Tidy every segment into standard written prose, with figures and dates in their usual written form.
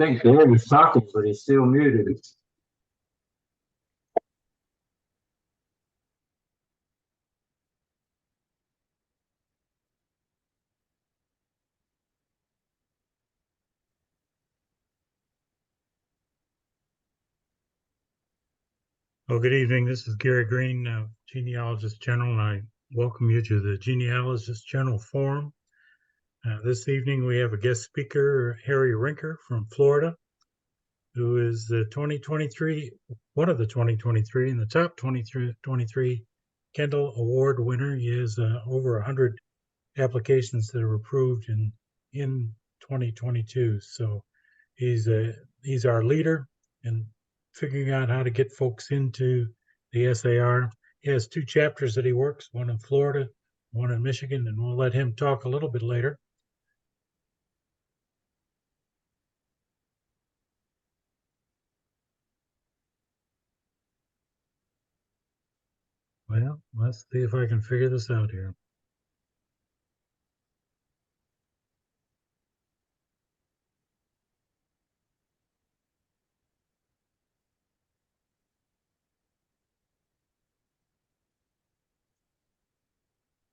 think Danny's talking, but he's still muted. Well, good evening. This is Gary Green, Genealogist General, and I welcome you to the Genealogist General Forum. This evening we have a guest speaker, Harry Rinker from Florida, who is the 2023, one of the 2023 and the top 2023 Kendall Award winner. He has over 100 applications that are approved in 2022. So he's our leader in figuring out how to get folks into the SAR. He has two chapters that he works, one in Florida, one in Michigan, and we'll let him talk a little bit later. Well, let's see if I can figure this out here.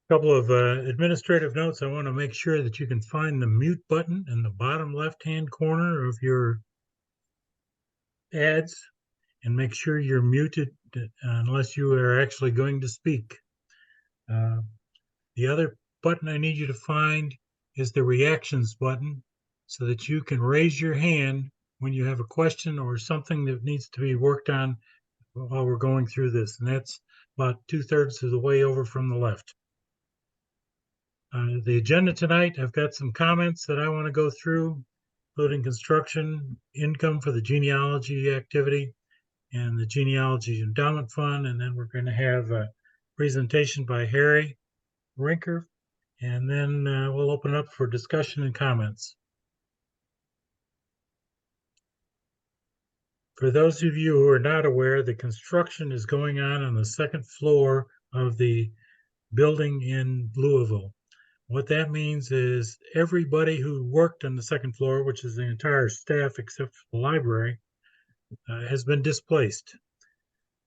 Couple of administrative notes. I want to make sure that you can find the mute button in the bottom left-hand corner of your ads, and make sure you're muted unless you are actually going to speak. The other button I need you to find is the reactions button so that you can raise your hand when you have a question or something that needs to be worked on while we're going through this. And that's about 2/3 of the way over from the left. The agenda tonight, I've got some comments that I want to go through, including construction, income for the genealogy activity, and the Genealogy Endowment Fund. And then we're going to have a presentation by Harry Rinker, and then we'll open it up for discussion and comments. For those of you who are not aware, the construction is going on the second floor of the building in Louisville. What that means is everybody who worked on the second floor, which is the entire staff except for the library, has been displaced.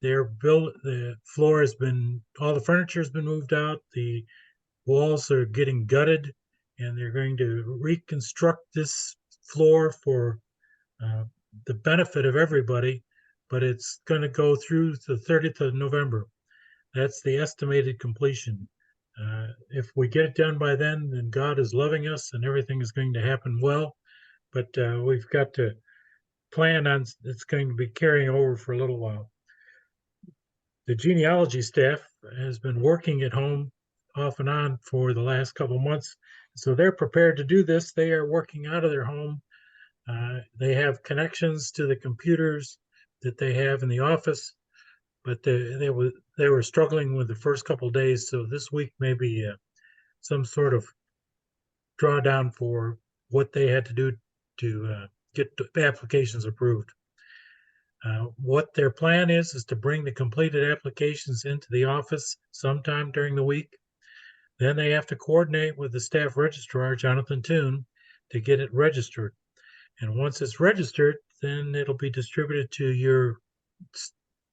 The floor has been, all the furniture has been moved out. The walls are getting gutted, and they're going to reconstruct this floor for the benefit of everybody, but it's going to go through the 30th of November. That's the estimated completion. If we get it done by then God is loving us and everything is going to happen well. But we've got to plan on it's going to be carrying over for a little while. The genealogy staff has been working at home off and on for the last couple of months, so they're prepared to do this. They are working out of their home. They have connections to the computers that they have in the office, but they were struggling with the first couple of days. So this week may be some sort of drawdown for what they had to do to get the applications approved. What their plan is to bring the completed applications into the office sometime during the week. Then they have to coordinate with the staff registrar, Jonathan Toon, to get it registered. And once it's registered, then it'll be distributed to your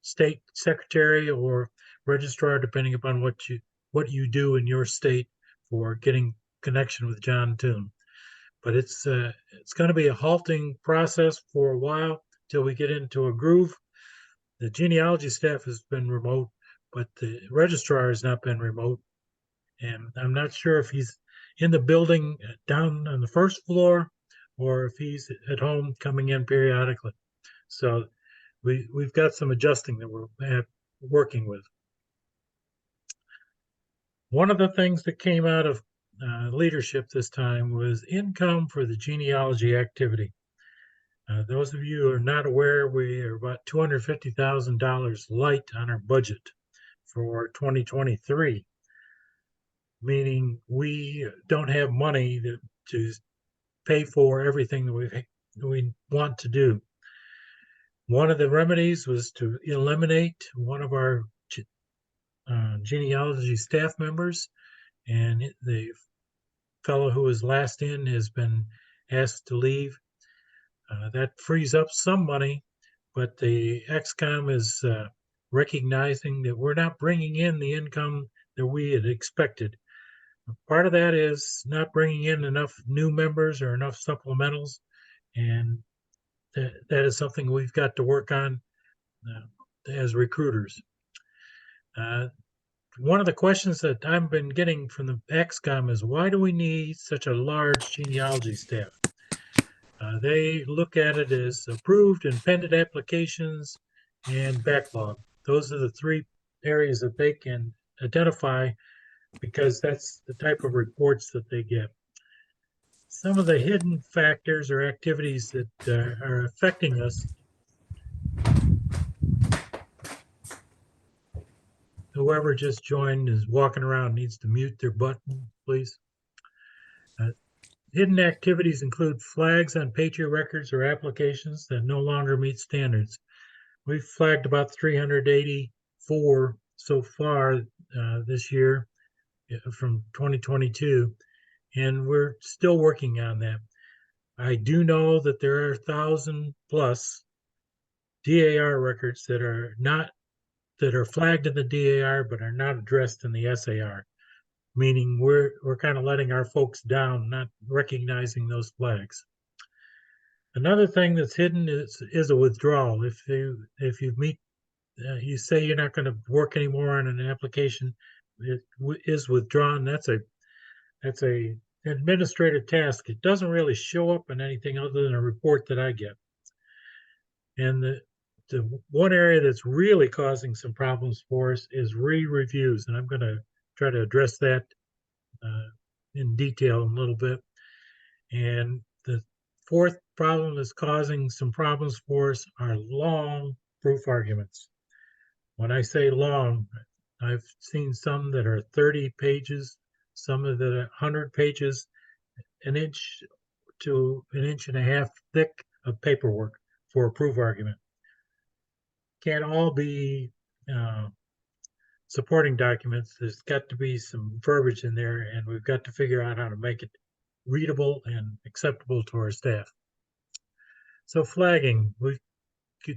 state secretary or registrar, depending upon what you do in your state for getting connection with John Toon. But it's going to be a halting process for a while till we get into a groove. The genealogy staff has been remote, but the registrar has not been remote. And I'm not sure if he's in the building down on the first floor or if he's at home coming in periodically. So we've got some adjusting that we're working with. One of the things that came out of leadership this time was income for the genealogy activity. Those of you who are not aware, we are about $250,000 light on our budget for 2023, meaning we don't have money to pay for everything that we want to do. One of the remedies was to eliminate one of our genealogy staff members, and the fellow who was last in has been asked to leave. That frees up some money, but the XCOM is recognizing that we're not bringing in the income that we had expected. Part of that is not bringing in enough new members or enough supplementals, and that is something we've got to work on as recruiters. One of the questions that I've been getting from the XCOM is, why do we need such a large genealogy staff? They look at it as approved and pending applications and backlog. Those are the three areas that they can identify because that's the type of reports that they get. Some of the hidden factors or activities that are affecting us. Whoever just joined is walking around, needs to mute their button, please. Hidden activities include flags on Patriot records or applications that no longer meet standards. We've flagged about 384 so far this year from 2022, and we're still working on that. I do know that there are 1,000 plus DAR records that are flagged in the DAR but are not addressed in the SAR, meaning we're kind of letting our folks down, not recognizing those flags. Another thing that's hidden is a withdrawal. If you meet, you say you're not going to work anymore on an application, it is withdrawn. That's a administrative task. It doesn't really show up in anything other than a report that I get. And the one area that's really causing some problems for us is re-reviews, and I'm going to try to address that in detail in a little bit. And the fourth problem that's causing some problems for us are long proof arguments. When I say long, I've seen some that are 30 pages, some that are 100 pages, an inch to an inch and a half thick of paperwork for a proof argument. Can't all be supporting documents. There's got to be some verbiage in there, and we've got to figure out how to make it readable and acceptable to our staff. So flagging, we've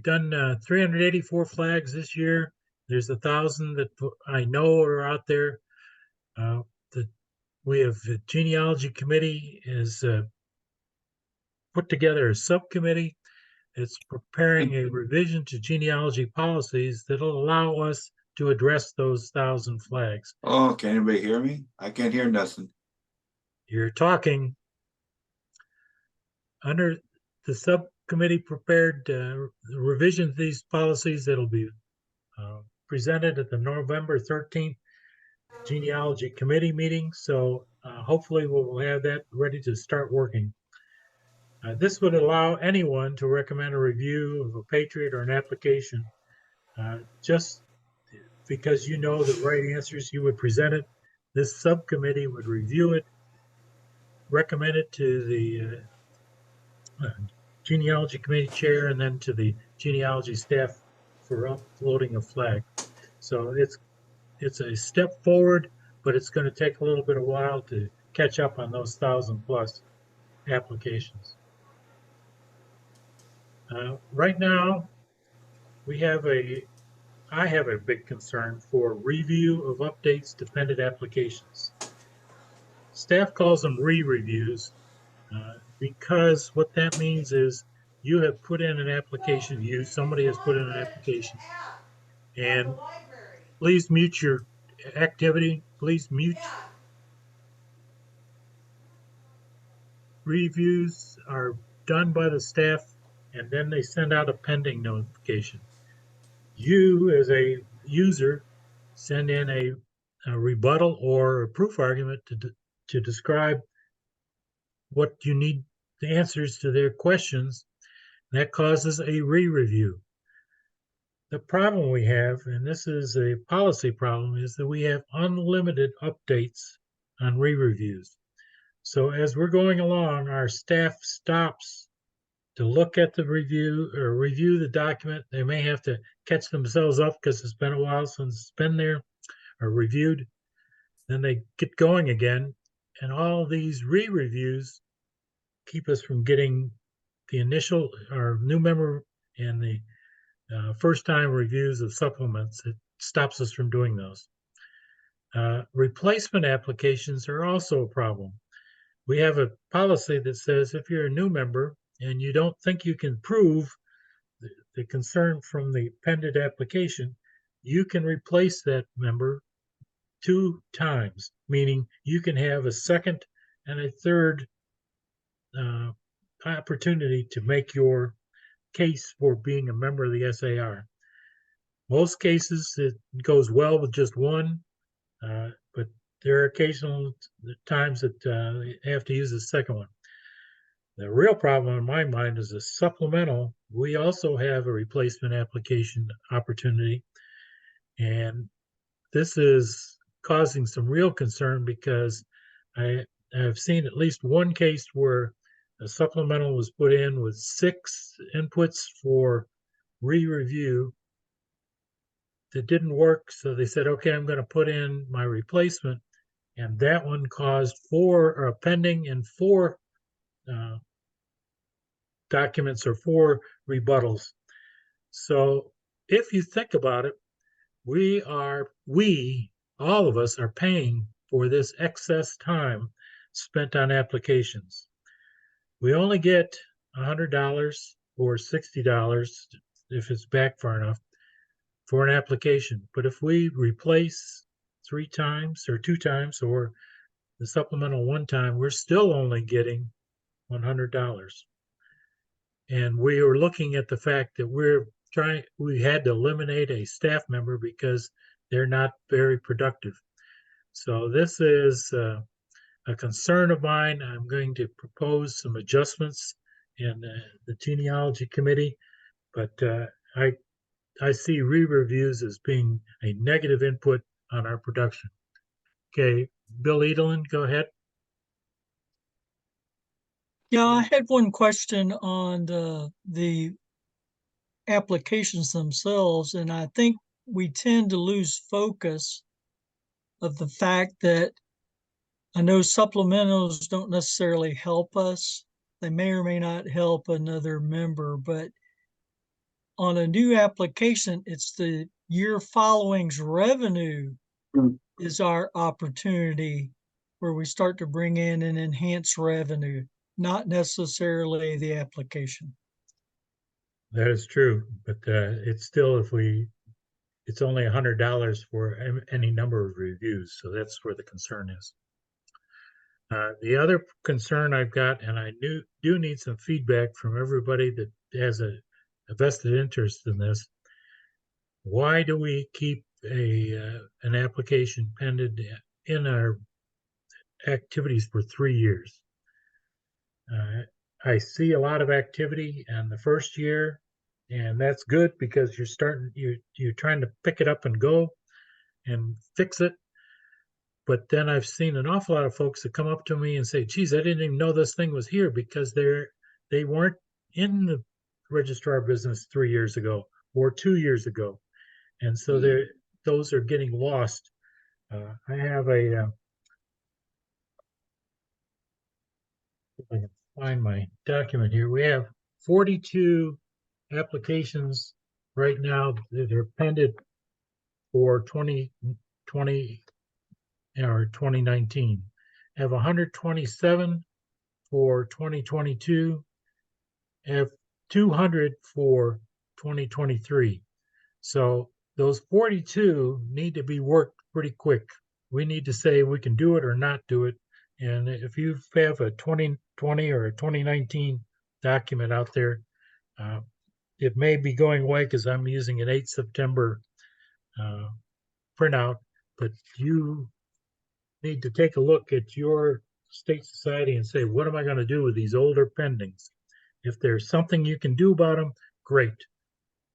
done 384 flags this year. There's 1,000 that I know are out there. We have the genealogy committee is put together a subcommittee. It's preparing a revision to genealogy policies that'll allow us to address those 1,000 flags. Oh, can anybody hear me? I can't hear nothing. You're talking. Under the subcommittee prepared revision to these policies that'll be presented at the November 13th genealogy committee meeting. So hopefully we'll have that ready to start working. This would allow anyone to recommend a review of a Patriot or an application. Just because you know the right answers, you would present it. This subcommittee would review it, recommend it to the genealogy committee chair, and then to the genealogy staff for uploading a flag. So it's a step forward, but it's going to take a little bit of while to catch up on those 1,000 plus applications. Right now, I have a big concern for review of updates to pending applications. Staff calls them re-reviews because what that means is you have put in an application, somebody has put in an application, and please mute your activity, please mute. Reviews are done by the staff, and then they send out a pending notification. You, as a user, send in a rebuttal or a proof argument to describe what you need, the answers to their questions. That causes a re-review. The problem we have, and this is a policy problem, is that we have unlimited updates on re-reviews. So as we're going along, our staff stops to look at the review or review the document. They may have to catch themselves up because it's been a while since it's been there or reviewed. Then they get going again. And all these re-reviews keep us from getting the initial or new member and the first time reviews of supplements, it stops us from doing those. Replacement applications are also a problem. We have a policy that says if you're a new member and you don't think you can prove the concern from the pended application, you can replace that member 2 times, meaning you can have a second and a third opportunity to make your case for being a member of the SAR. Most cases, it goes well with just one, but there are occasional times that you have to use the second one. The real problem in my mind is a supplemental. We also have a replacement application opportunity, and this is causing some real concern because I have seen at least one case where a supplemental was put in with 6 inputs for re-review that didn't work. So they said, okay, I'm going to put in my replacement. And that one caused 4 pending and 4 documents or 4 rebuttals. So if you think about it, all of us are paying for this excess time spent on applications. We only get $100 or $60 if it's back far enough for an application. But if we replace 3 times or 2 times or the supplemental 1 time, we're still only getting $100. And we are looking at the fact that we had to eliminate a staff member because they're not very productive. So this is a concern of mine. I'm going to propose some adjustments in the genealogy committee, but I see re-reviews as being a negative input on our production. Okay, Bill Edelin, go ahead. Yeah, I had one question on the applications themselves, and I think we tend to lose focus of the fact that I know supplementals don't necessarily help us. They may or may not help another member, but on a new application, it's the year following's revenue is our opportunity where we start to bring in an enhanced revenue, not necessarily the application. That is true, but it's still it's only $100 for any number of reviews, so that's where the concern is. The other concern I've got, and I do need some feedback from everybody that has a vested interest in this. Why do we keep an application pending in our activities for 3 years? I see a lot of activity in the first year, and that's good because you're trying to pick it up and go and fix it. But then I've seen an awful lot of folks that come up to me and say, geez, I didn't even know this thing was here because they weren't in the registrar business 3 years ago or 2 years ago. And so those are getting lost. I have if I can find my document here. We have 42 applications right now that are pending for 2020 or 2019. I have 127 for 2022. I have 200 for 2023. So those 42 need to be worked pretty quick. We need to say we can do it or not do it. And if you have a 2020 or a 2019 document out there, it may be going away because I'm using an 8 September printout, but you need to take a look at your state society and say, what am I going to do with these older pendings? If there's something you can do about them, great.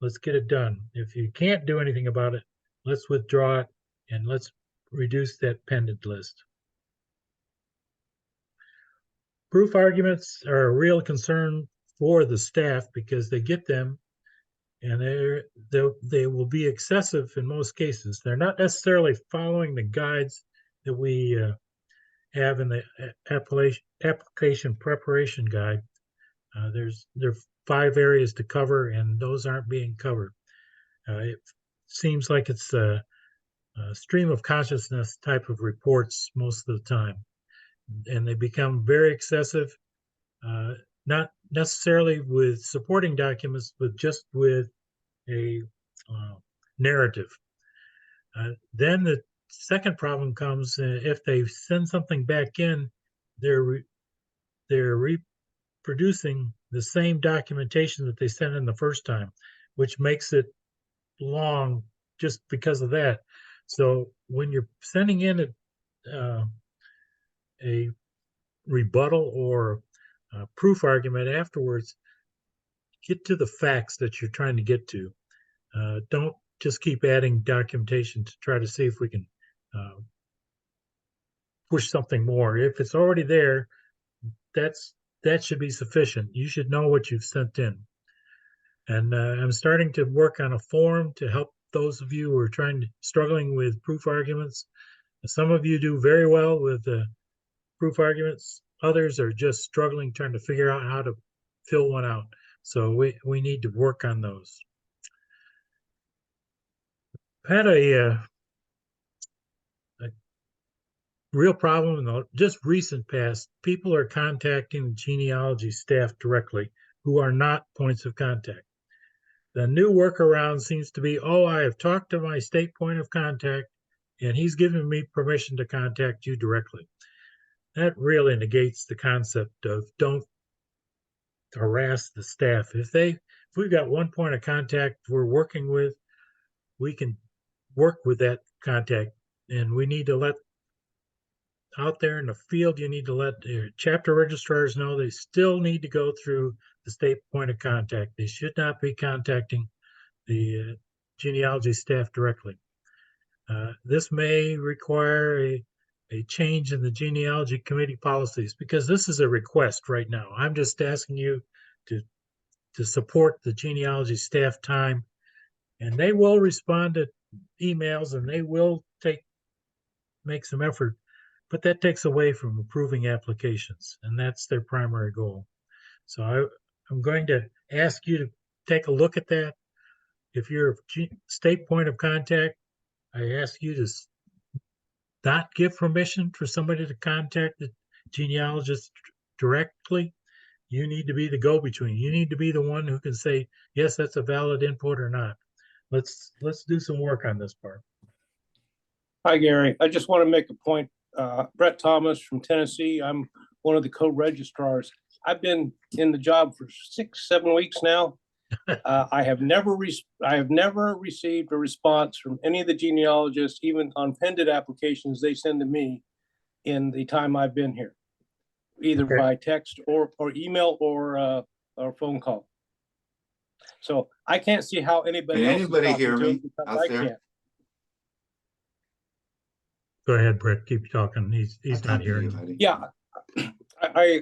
Let's get it done. If you can't do anything about it, let's withdraw it and let's reduce that pending list. Proof arguments are a real concern for the staff because they get them and they will be excessive in most cases. They're not necessarily following the guides that we have in the application preparation guide. There are 5 areas to cover, and those aren't being covered. It seems like it's a stream of consciousness type of reports most of the time, and they become very excessive, not necessarily with supporting documents, but just with a narrative. Then the second problem comes if they send something back in, they're reproducing the same documentation that they sent in the first time, which makes it long just because of that. So when you're sending in a rebuttal or a proof argument afterwards, get to the facts that you're trying to get to. Don't just keep adding documentation to try to see if we can push something more. If it's already there, that should be sufficient. You should know what you've sent in. And I'm starting to work on a form to help those of you who are struggling with proof arguments. Some of you do very well with proof arguments. Others are just struggling, trying to figure out how to fill one out. So we need to work on those. Had a real problem in the just recent past. People are contacting the genealogy staff directly who are not points of contact. The new workaround seems to be, oh, I have talked to my state point of contact and he's given me permission to contact you directly. That really negates the concept of don't harass the staff. If we've got one point of contact we're working with, we can work with that contact, and we need to let out there in the field, you need to let your chapter registrars know they still need to go through the state point of contact. They should not be contacting the genealogy staff directly. This may require a change in the genealogy committee policies, because this is a request right now. I'm just asking you to support the genealogy staff time, and they will respond to emails and they will make some effort, but that takes away from approving applications, and that's their primary goal. So I'm going to ask you to take a look at that. If you're a state point of contact, I ask you to not give permission for somebody to contact the genealogist directly. You need to be the go-between. You need to be the one who can say, yes, that's a valid input or not. Let's do some work on this part. Hi, Gary. I just want to make a point. Brett Thomas from Tennessee. I'm one of the co-registrars. I've been in the job for 6-7 weeks now. I have never received a response from any of the genealogists, even on pending applications they send to me in the time I've been here, either by text or email or phone call. So I can't see how anybody Can else anybody hear me out I there? can't. Go ahead, Brett. Keep talking. He's not hearing you. Yeah, I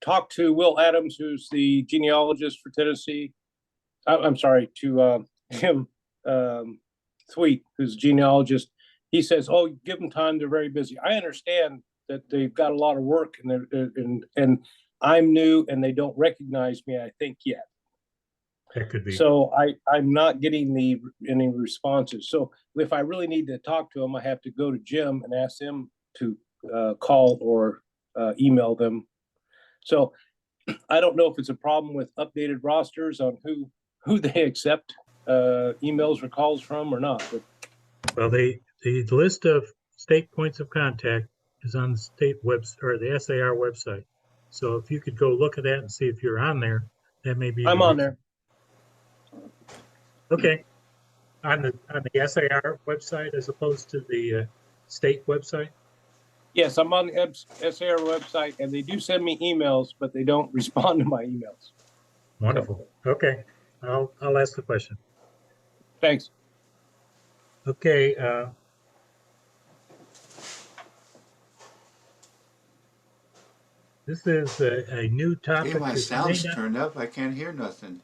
talked to Will Adams, who's the genealogist for Tennessee. I'm sorry, to him, Thweet, who's a genealogist. He says, "Oh, give them time. They're very busy." I understand that they've got a lot of work, and I'm new, and they don't recognize me, I think, yet. That could be. So I'm not getting any responses. So if I really need to talk to them, I have to go to Jim and ask him to call or email them. So I don't know if it's a problem with updated rosters on who they accept emails or calls from or not. But well, the list of state points of contact is on the state website or the SAR website. So if you could go look at that and see if you're on there, that may be. I'm on there. Okay, on the SAR website as opposed to the state website. Yes, I'm on the SAR website, and they do send me emails, but they don't respond to my emails. Wonderful. Okay, I'll ask the question. Thanks. Okay. This is a new topic. Hey, my sound's turned up. I can't hear nothing.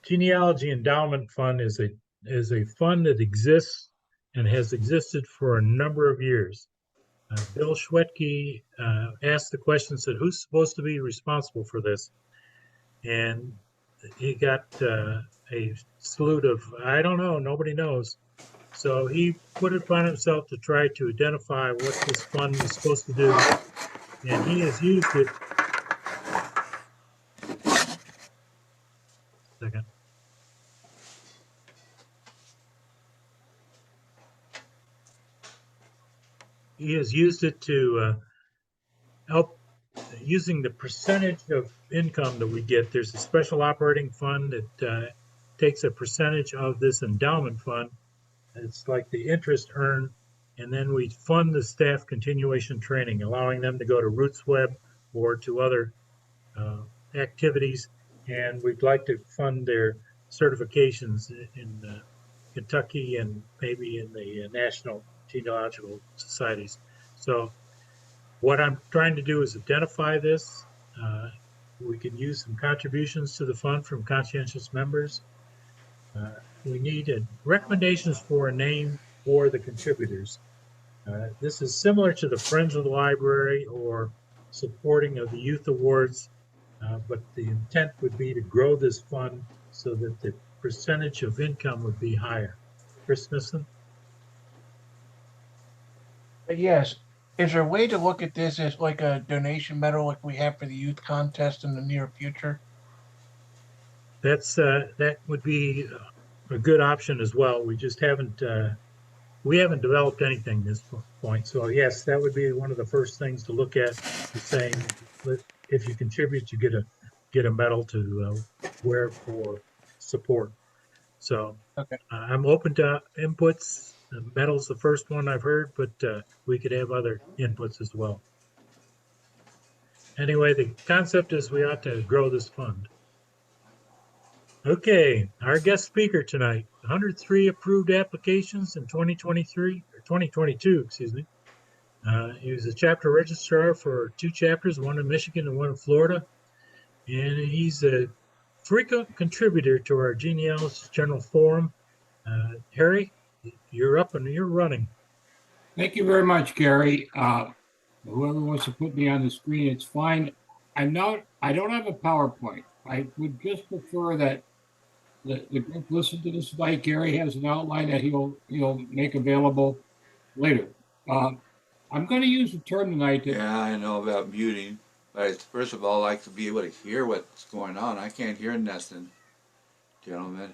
Genealogy Endowment Fund is a fund that exists and has existed for a number of years. Bill Schwetke asked the question, said, who's supposed to be responsible for this? And he got a salute of, I don't know, nobody knows. So he put it upon himself to try to identify what this fund was supposed to do. And he has used it. Second. He has used it to help using the percentage of income that we get. There's a special operating fund that takes a percentage of this endowment fund. It's like the interest earned, and then we fund the staff continuation training, allowing them to go to RootsWeb or to other activities. And we'd like to fund their certifications in Kentucky and maybe in the National Genealogical Societies. So what I'm trying to do is identify this. We can use some contributions to the fund from conscientious members. We need recommendations for a name for the contributors. This is similar to the Friends of the Library or supporting of the Youth Awards, but the intent would be to grow this fund so that the percentage of income would be higher. Chris Nissen? Yes. Is there a way to look at this as like a donation medal like we have for the youth contest in the near future? That would be a good option as well. We just haven't developed anything at this point. So yes, that would be one of the first things to look at, is saying if you contribute, you get a medal to wear for support. So okay. I'm open to inputs. The medal's the first one I've heard, but we could have other inputs as well. Anyway, the concept is we ought to grow this fund. Okay, our guest speaker tonight, 103 approved applications in 2023, or 2022, excuse me. He was a chapter registrar for 2 chapters, one in Michigan and one in Florida. And he's a frequent contributor to our Genealogist General Forum. Harry, you're up and you're running. Thank you very much, Gary. Whoever wants to put me on the screen, it's fine. I don't have a PowerPoint. I would just prefer that the group listen to this tonight. Gary has an outline that he'll make available later. I'm going to use the term tonight. Yeah, I know about muting, but I'd first of all like to be able to hear what's going on. I can't hear nothing, gentlemen.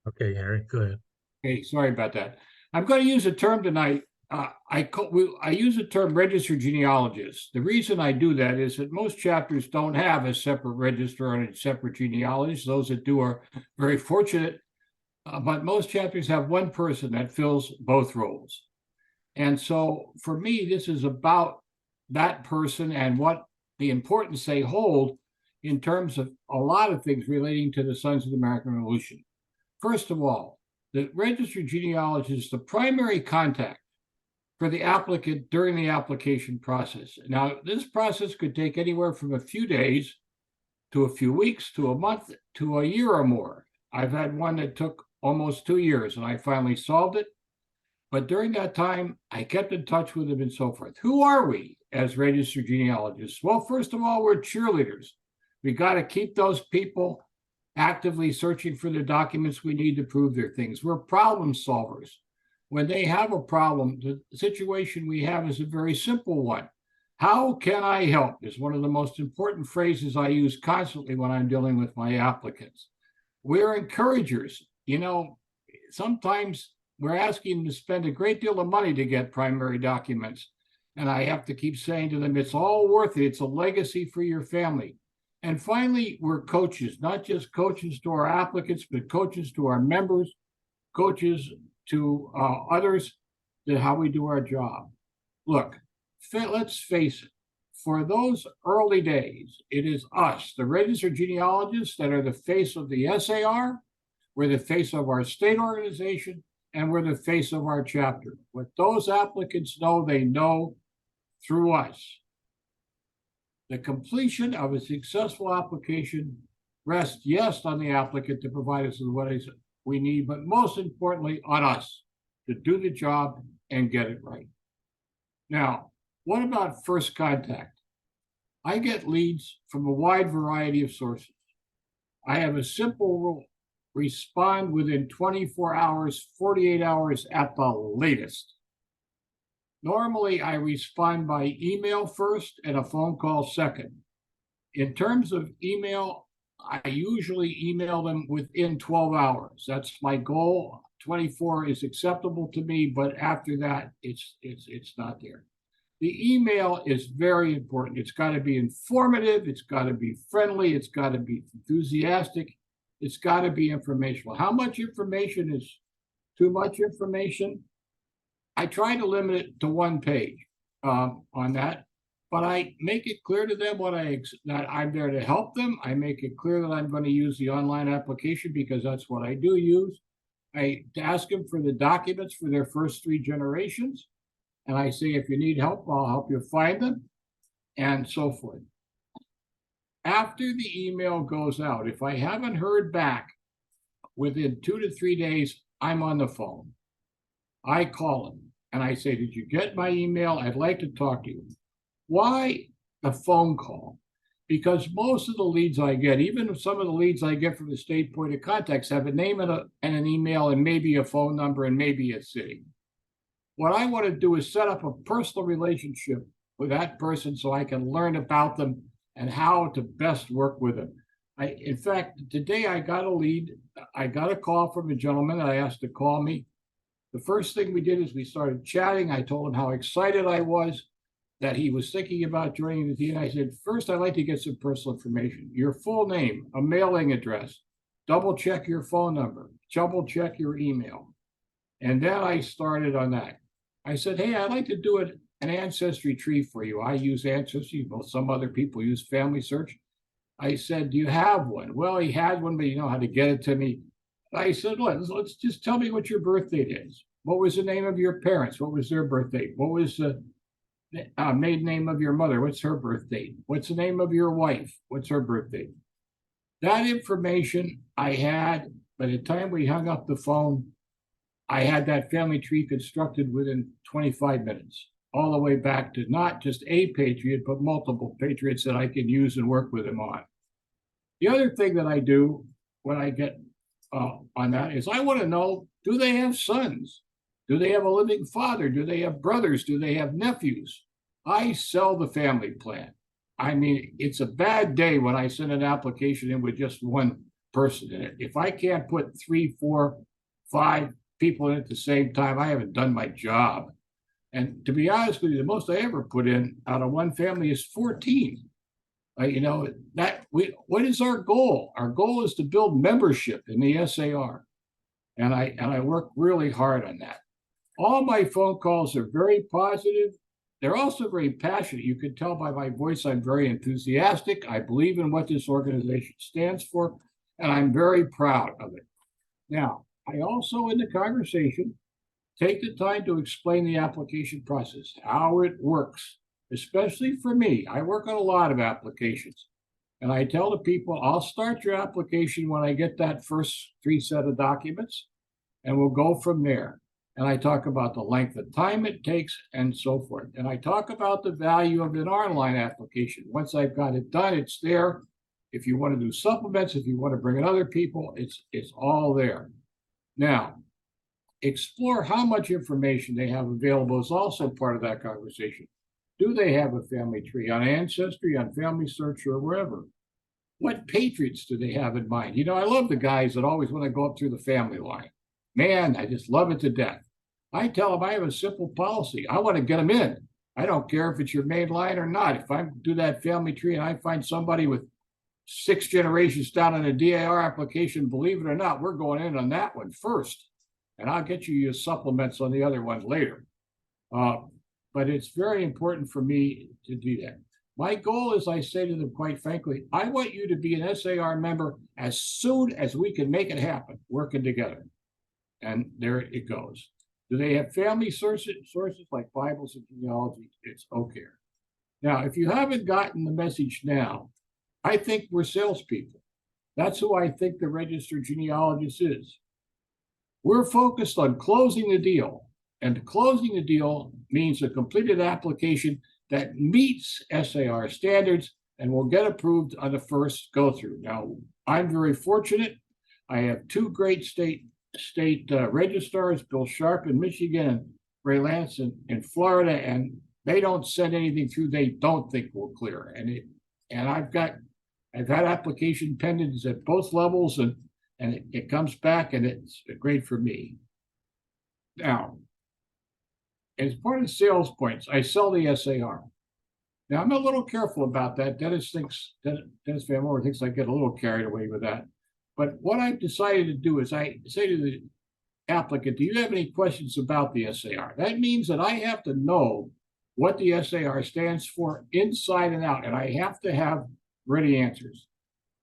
Okay, Harry, go ahead. Okay, sorry about that. I'm going to use a term tonight. I use the term registered genealogist. The reason I do that is that most chapters don't have a separate registrar and a separate genealogist. Those that do are very fortunate, but most chapters have one person that fills both roles. And so for me, this is about that person and what the importance they hold in terms of a lot of things relating to the Sons of the American Revolution. First of all, the registered genealogist is the primary contact for the applicant during the application process. Now, this process could take anywhere from a few days to a few weeks to a month to a year or more. I've had one that took almost 2 years and I finally solved it. But during that time, I kept in touch with them and so forth. Who are we as registered genealogists? Well, first of all, we're cheerleaders. We got to keep those people actively searching for the documents we need to prove their things. We're problem solvers. When they have a problem, the situation we have is a very simple one. How can I help is one of the most important phrases I use constantly when I'm dealing with my applicants. We're encouragers. You know, sometimes we're asking them to spend a great deal of money to get primary documents. And I have to keep saying to them, it's all worth it. It's a legacy for your family. And finally, we're coaches, not just coaches to our applicants, but coaches to our members, coaches to others, to how we do our job. Look, let's face it, for those early days, it is us, the registered genealogists, that are the face of the SAR, we're the face of our state organization, and we're the face of our chapter. What those applicants know, they know through us. The completion of a successful application rests, yes, on the applicant to provide us with what we need, but most importantly on us to do the job and get it right. Now, what about first contact? I get leads from a wide variety of sources. I have a simple rule: respond within 24 hours, 48 hours at the latest. Normally, I respond by email first and a phone call second. In terms of email, I usually email them within 12 hours. That's my goal. 24 is acceptable to me, but after that, it's not there. The email is very important. It's got to be informative. It's got to be friendly. It's got to be enthusiastic. It's got to be informational. How much information is too much information? I try to limit it to 1 page on that, but I make it clear to them that I'm there to help them. I make it clear that I'm going to use the online application because that's what I do use. I ask them for the documents for their first 3 generations. And I say, if you need help, I'll help you find them, and so forth. After the email goes out, if I haven't heard back within 2 to 3 days, I'm on the phone. I call them and I say, did you get my email? I'd like to talk to you. Why a phone call? Because most of the leads I get, even some of the leads I get from the state point of contacts, have a name and an email and maybe a phone number and maybe a city. What I want to do is set up a personal relationship with that person so I can learn about them and how to best work with them. In fact, today I got a lead. I got a call from a gentleman that I asked to call me. The first thing we did is we started chatting. I told him how excited I was that he was thinking about joining the team. I said, first, I'd like to get some personal information. Your full name, a mailing address, double check your phone number, double check your email. And then I started on that. I said, hey, I'd like to do an ancestry tree for you. I use Ancestry. Well, some other people use Family Search. I said, do you have one? Well, he had one, but you know how to get it to me. I said, let's just tell me what your birth date is. What was the name of your parents? What was their birth date? What was the maiden name of your mother? What's her birth date? What's the name of your wife? What's her birth date? That information I had by the time we hung up the phone. I had that family tree constructed within 25 minutes, all the way back to not just a patriot, but multiple patriots that I can use and work with them on. The other thing that I do when I get on that is I want to know, do they have sons? Do they have a living father? Do they have brothers? Do they have nephews? I sell the family plan. I mean, it's a bad day when I send an application in with just one person in it. If I can't put 3, 4, 5 people in at the same time, I haven't done my job. And to be honest with you, the most I ever put in out of one family is 14. What is our goal? Our goal is to build membership in the SAR. And I work really hard on that. All my phone calls are very positive. They're also very passionate. You can tell by my voice, I'm very enthusiastic. I believe in what this organization stands for, and I'm very proud of it. Now, I also, in the conversation, take the time to explain the application process, how it works, especially for me. I work on a lot of applications, and I tell the people, I'll start your application when I get that first 3 set of documents, and we'll go from there. And I talk about the length of time it takes and so forth. And I talk about the value of an online application. Once I've got it done, it's there. If you want to do supplements, if you want to bring in other people, it's all there. Now, explore how much information they have available is also part of that conversation. Do they have a family tree on Ancestry, on Family Search, or wherever? What patriots do they have in mind? You know, I love the guys that always want to go up through the family line. Man, I just love it to death. I tell them I have a simple policy. I want to get them in. I don't care if it's your main line or not. If I do that family tree and I find somebody with 6 generations down on a DAR application, believe it or not, we're going in on that one first. And I'll get you your supplements on the other ones later. But it's very important for me to do that. My goal is, I say to them, quite frankly, I want you to be an SAR member as soon as we can make it happen, working together. And there it goes. Do they have family sources like Bibles and genealogy? It's okay. Now, if you haven't gotten the message now, I think we're salespeople. That's who I think the registered genealogist is. We're focused on closing the deal. And closing the deal means a completed application that meets SAR standards and will get approved on the first go through. Now, I'm very fortunate. I have two great state registrars, Bill Sharp in Michigan and Ray Lance in Florida, and they don't send anything through they don't think will clear. And I've had application pendings at both levels, and it comes back, and it's great for me. Now, as part of sales points, I sell the SAR. Now, I'm a little careful about that. Dennis Van Moore thinks I get a little carried away with that. But what I've decided to do is I say to the applicant, do you have any questions about the SAR? That means that I have to know what the SAR stands for inside and out, and I have to have ready answers.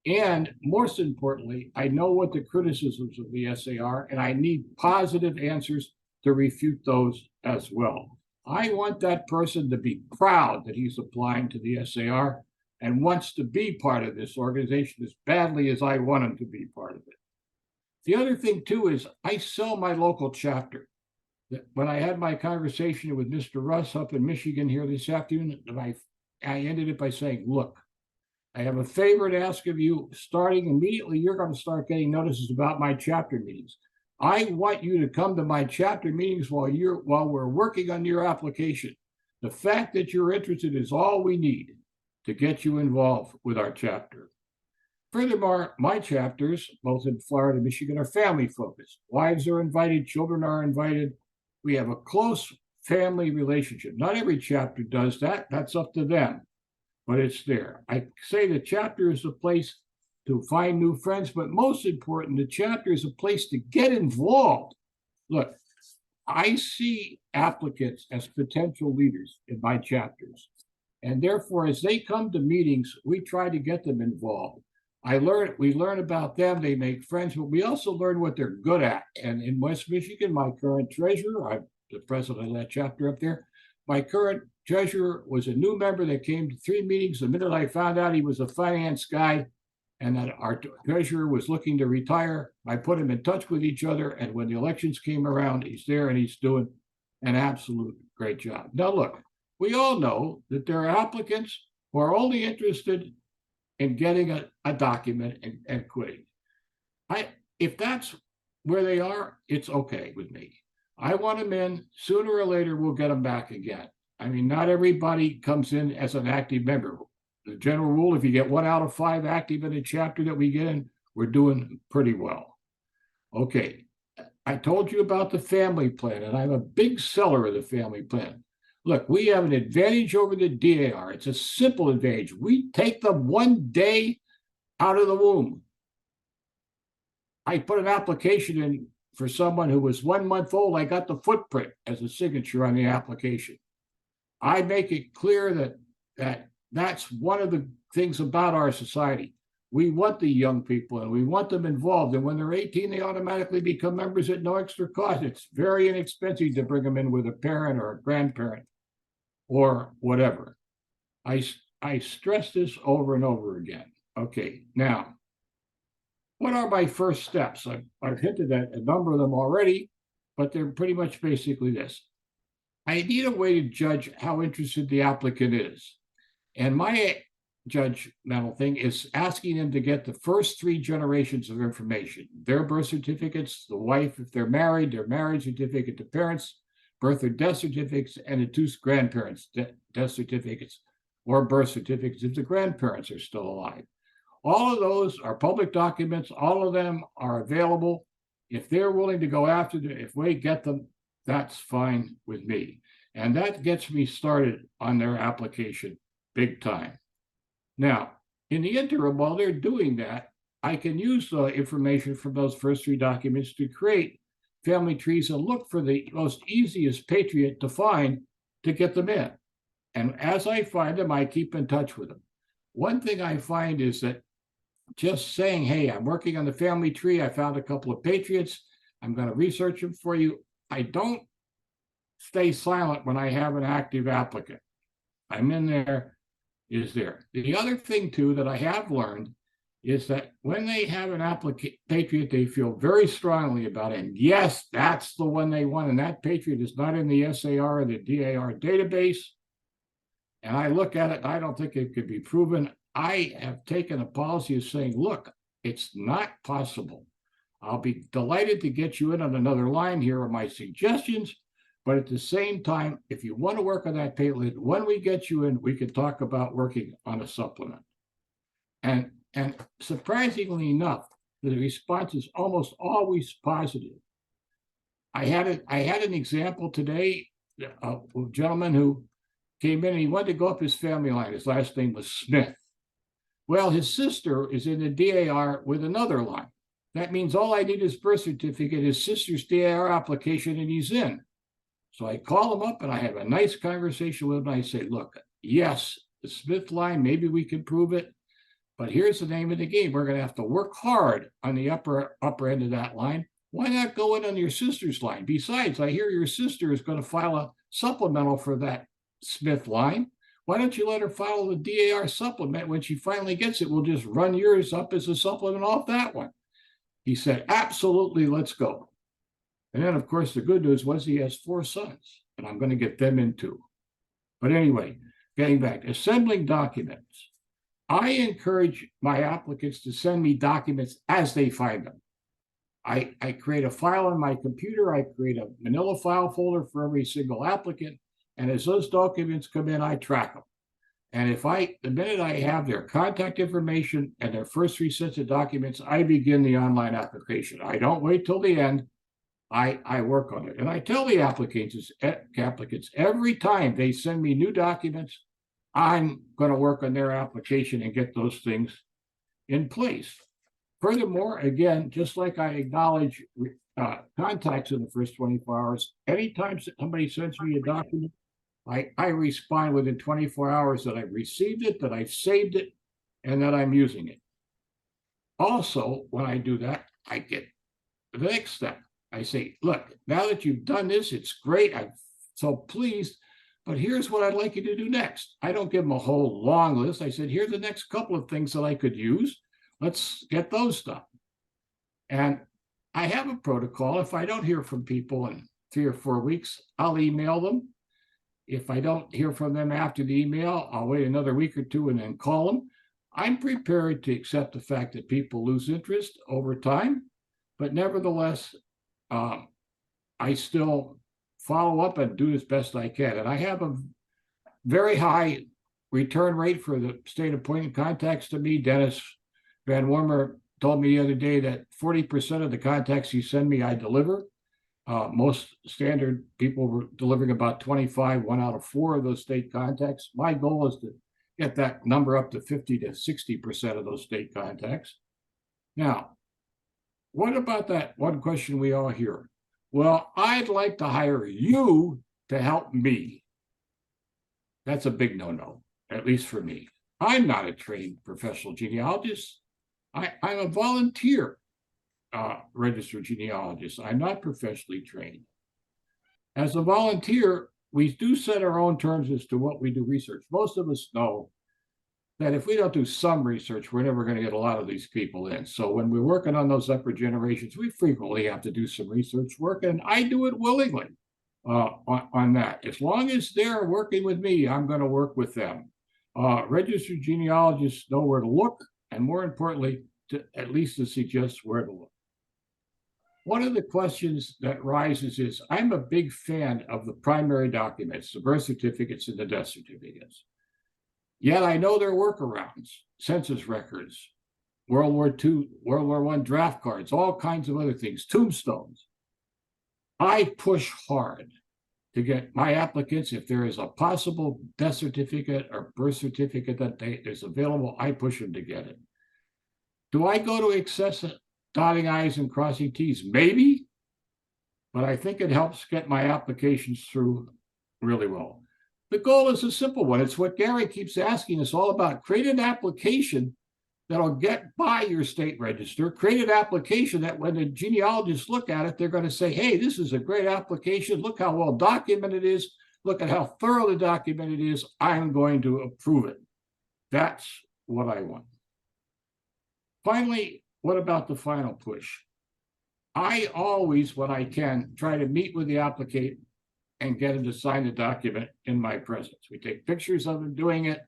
And most importantly, I know what the criticisms of the SAR, and I need positive answers to refute those as well. I want that person to be proud that he's applying to the SAR and wants to be part of this organization as badly as I want him to be part of it. The other thing too is I sell my local chapter. When I had my conversation with Mr. Russ up in Michigan here this afternoon, I ended it by saying, look, I have a favor to ask of you. Starting immediately, you're going to start getting notices about my chapter meetings. I want you to come to my chapter meetings while we're working on your application. The fact that you're interested is all we need to get you involved with our chapter. Furthermore, my chapters, both in Florida and Michigan, are family focused. Wives are invited, children are invited. We have a close family relationship. Not every chapter does that. That's up to them, but it's there. I say the chapter is a place to find new friends, but most important, the chapter is a place to get involved. Look, I see applicants as potential leaders in my chapters. And therefore, as they come to meetings, we try to get them involved. We learn about them, they make friends, but we also learn what they're good at. And in West Michigan, my current treasurer, I'm the president of that chapter up there, my current treasurer was a new member that came to 3 meetings. The minute I found out he was a finance guy and that our treasurer was looking to retire, I put him in touch with each other. And when the elections came around, he's there and he's doing an absolute great job. Now, look, we all know that there are applicants who are only interested in getting a document and quitting. If that's where they are, it's okay with me. I want them in. Sooner or later, we'll get them back again. I mean, not everybody comes in as an active member. The general rule, if you get 1 out of 5 active in a chapter that we get in, we're doing pretty well. Okay, I told you about the family plan, and I'm a big seller of the family plan. Look, we have an advantage over the DAR. It's a simple advantage. We take them 1 day out of the womb. I put an application in for someone who was 1 month old. I got the footprint as a signature on the application. I make it clear that that's one of the things about our society. We want the young people and we want them involved. And when they're 18, they automatically become members at no extra cost. It's very inexpensive to bring them in with a parent or a grandparent or whatever. I stress this over and over again. Okay, now, what are my first steps? I've hinted at a number of them already, but they're pretty much basically this. I need a way to judge how interested the applicant is. And my judgmental thing is asking them to get the first 3 generations of information, their birth certificates, the wife, if they're married, their marriage certificate, the parents, birth or death certificates, and the 2 grandparents' death certificates or birth certificates if the grandparents are still alive. All of those are public documents. All of them are available. If they're willing to go after them, if we get them, that's fine with me. And that gets me started on their application big time. Now, in the interim, while they're doing that, I can use the information from those first 3 documents to create family trees and look for the most easiest patriot to find to get them in. And as I find them, I keep in touch with them. One thing I find is that just saying, hey, I'm working on the family tree, I found a couple of patriots, I'm going to research them for you. I don't stay silent when I have an active applicant. I'm in there, is there. The other thing too that I have learned is that when they have an patriot, they feel very strongly about it. And yes, that's the one they want. And that patriot is not in the SAR or the DAR database. And I look at it, and I don't think it could be proven. I have taken a policy of saying, look, it's not possible. I'll be delighted to get you in on another line. Here are my suggestions. But at the same time, if you want to work on that patriot, when we get you in, we can talk about working on a supplement. And surprisingly enough, the response is almost always positive. I had an example today of a gentleman who came in and he wanted to go up his family line. His last name was Smith. Well, his sister is in the DAR with another line. That means all I need is birth certificate, his sister's DAR application, and he's in. So I call him up and I have a nice conversation with him. I say, look, yes, the Smith line, maybe we can prove it. But here's the name of the game. We're going to have to work hard on the upper end of that line. Why not go in on your sister's line? Besides, I hear your sister is going to file a supplemental for that Smith line. Why don't you let her file the DAR supplement? When she finally gets it, we'll just run yours up as a supplement off that one. He said, absolutely, let's go. And then, of course, the good news was he has 4 sons, and I'm going to get them in too. But anyway, getting back, assembling documents. I encourage my applicants to send me documents as they find them. I create a file on my computer. I create a manila file folder for every single applicant. And as those documents come in, I track them. And the minute I have their contact information and their first 3 sets of documents, I begin the online application. I don't wait till the end. I work on it. And I tell the applicants every time they send me new documents, I'm going to work on their application and get those things in place. Furthermore, again, just like I acknowledge contacts in the first 24 hours, anytime somebody sends me a document, I respond within 24 hours that I've received it, that I've saved it, and that I'm using it. Also, when I do that, I get the next step. I say, look, now that you've done this, it's great. I'm so pleased. But here's what I'd like you to do next. I don't give them a whole long list. I said, here's the next couple of things that I could use. Let's get those done. And I have a protocol. If I don't hear from people in 3 or 4 weeks, I'll email them. If I don't hear from them after the email, I'll wait another week or 2 and then call them. I'm prepared to accept the fact that people lose interest over time, but nevertheless, I still follow up and do as best I can. And I have a very high return rate for the state appointed contacts to me. Dennis Van Wormer told me the other day that 40% of the contacts you send me, I deliver. Most standard people were delivering about 25, 1 out of 4 of those state contacts. My goal is to get that number up to 50 to 60% of those state contacts. Now, what about that one question we all hear? Well, I'd like to hire you to help me. That's a big no-no, at least for me. I'm not a trained professional genealogist. I'm a volunteer registered genealogist. I'm not professionally trained. As a volunteer, we do set our own terms as to what we do research. Most of us know that if we don't do some research, we're never going to get a lot of these people in. So when we're working on those upper generations, we frequently have to do some research work, and I do it willingly on that. As long as they're working with me, I'm going to work with them. Registered genealogists know where to look, and more importantly, at least to suggest where to look. One of the questions that rises is, I'm a big fan of the primary documents, the birth certificates and the death certificates. Yet I know there are workarounds, census records, World War II, World War I draft cards, all kinds of other things, tombstones. I push hard to get my applicants, if there is a possible death certificate or birth certificate that is available, I push them to get it. Do I go to excess dotting I's and crossing T's? Maybe, but I think it helps get my applications through really well. The goal is a simple one. It's what Gary keeps asking us all about. Create an application that'll get by your state register. Create an application that when the genealogists look at it, they're going to say, hey, this is a great application. Look how well documented it is. Look at how thoroughly documented it is. I'm going to approve it. That's what I want. Finally, what about the final push? I always, when I can, try to meet with the applicant and get him to sign the document in my presence. We take pictures of him doing it.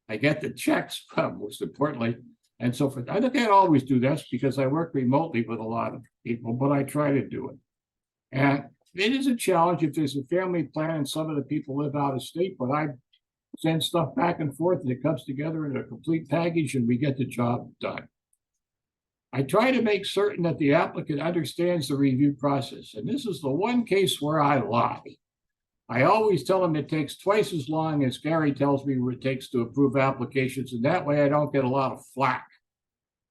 I get the checks, most importantly, and so forth. I can't always do this because I work remotely with a lot of people, but I try to do it. And it is a challenge if there's a family plan and some of the people live out of state, but I send stuff back and forth and it comes together in a complete package and we get the job done. I try to make certain that the applicant understands the review process. And this is the one case where I lie. I always tell them it takes twice as long as Gary tells me what it takes to approve applications. And that way I don't get a lot of flack.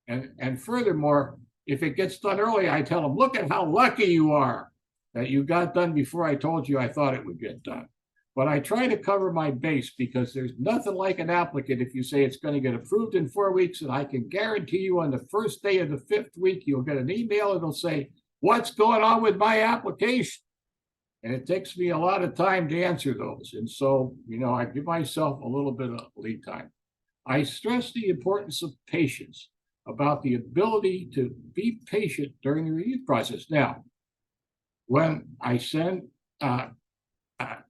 And furthermore, if it gets done early, I tell them, look at how lucky you are that you got done before I told you I thought it would get done. But I try to cover my base because there's nothing like an applicant if you say it's going to get approved in 4 weeks, and I can guarantee you on the first day of the 5th week, you'll get an email and it'll say, what's going on with my application? And it takes me a lot of time to answer those. And so, I give myself a little bit of lead time. I stress the importance of patience, about the ability to be patient during the review process. Now, when I send an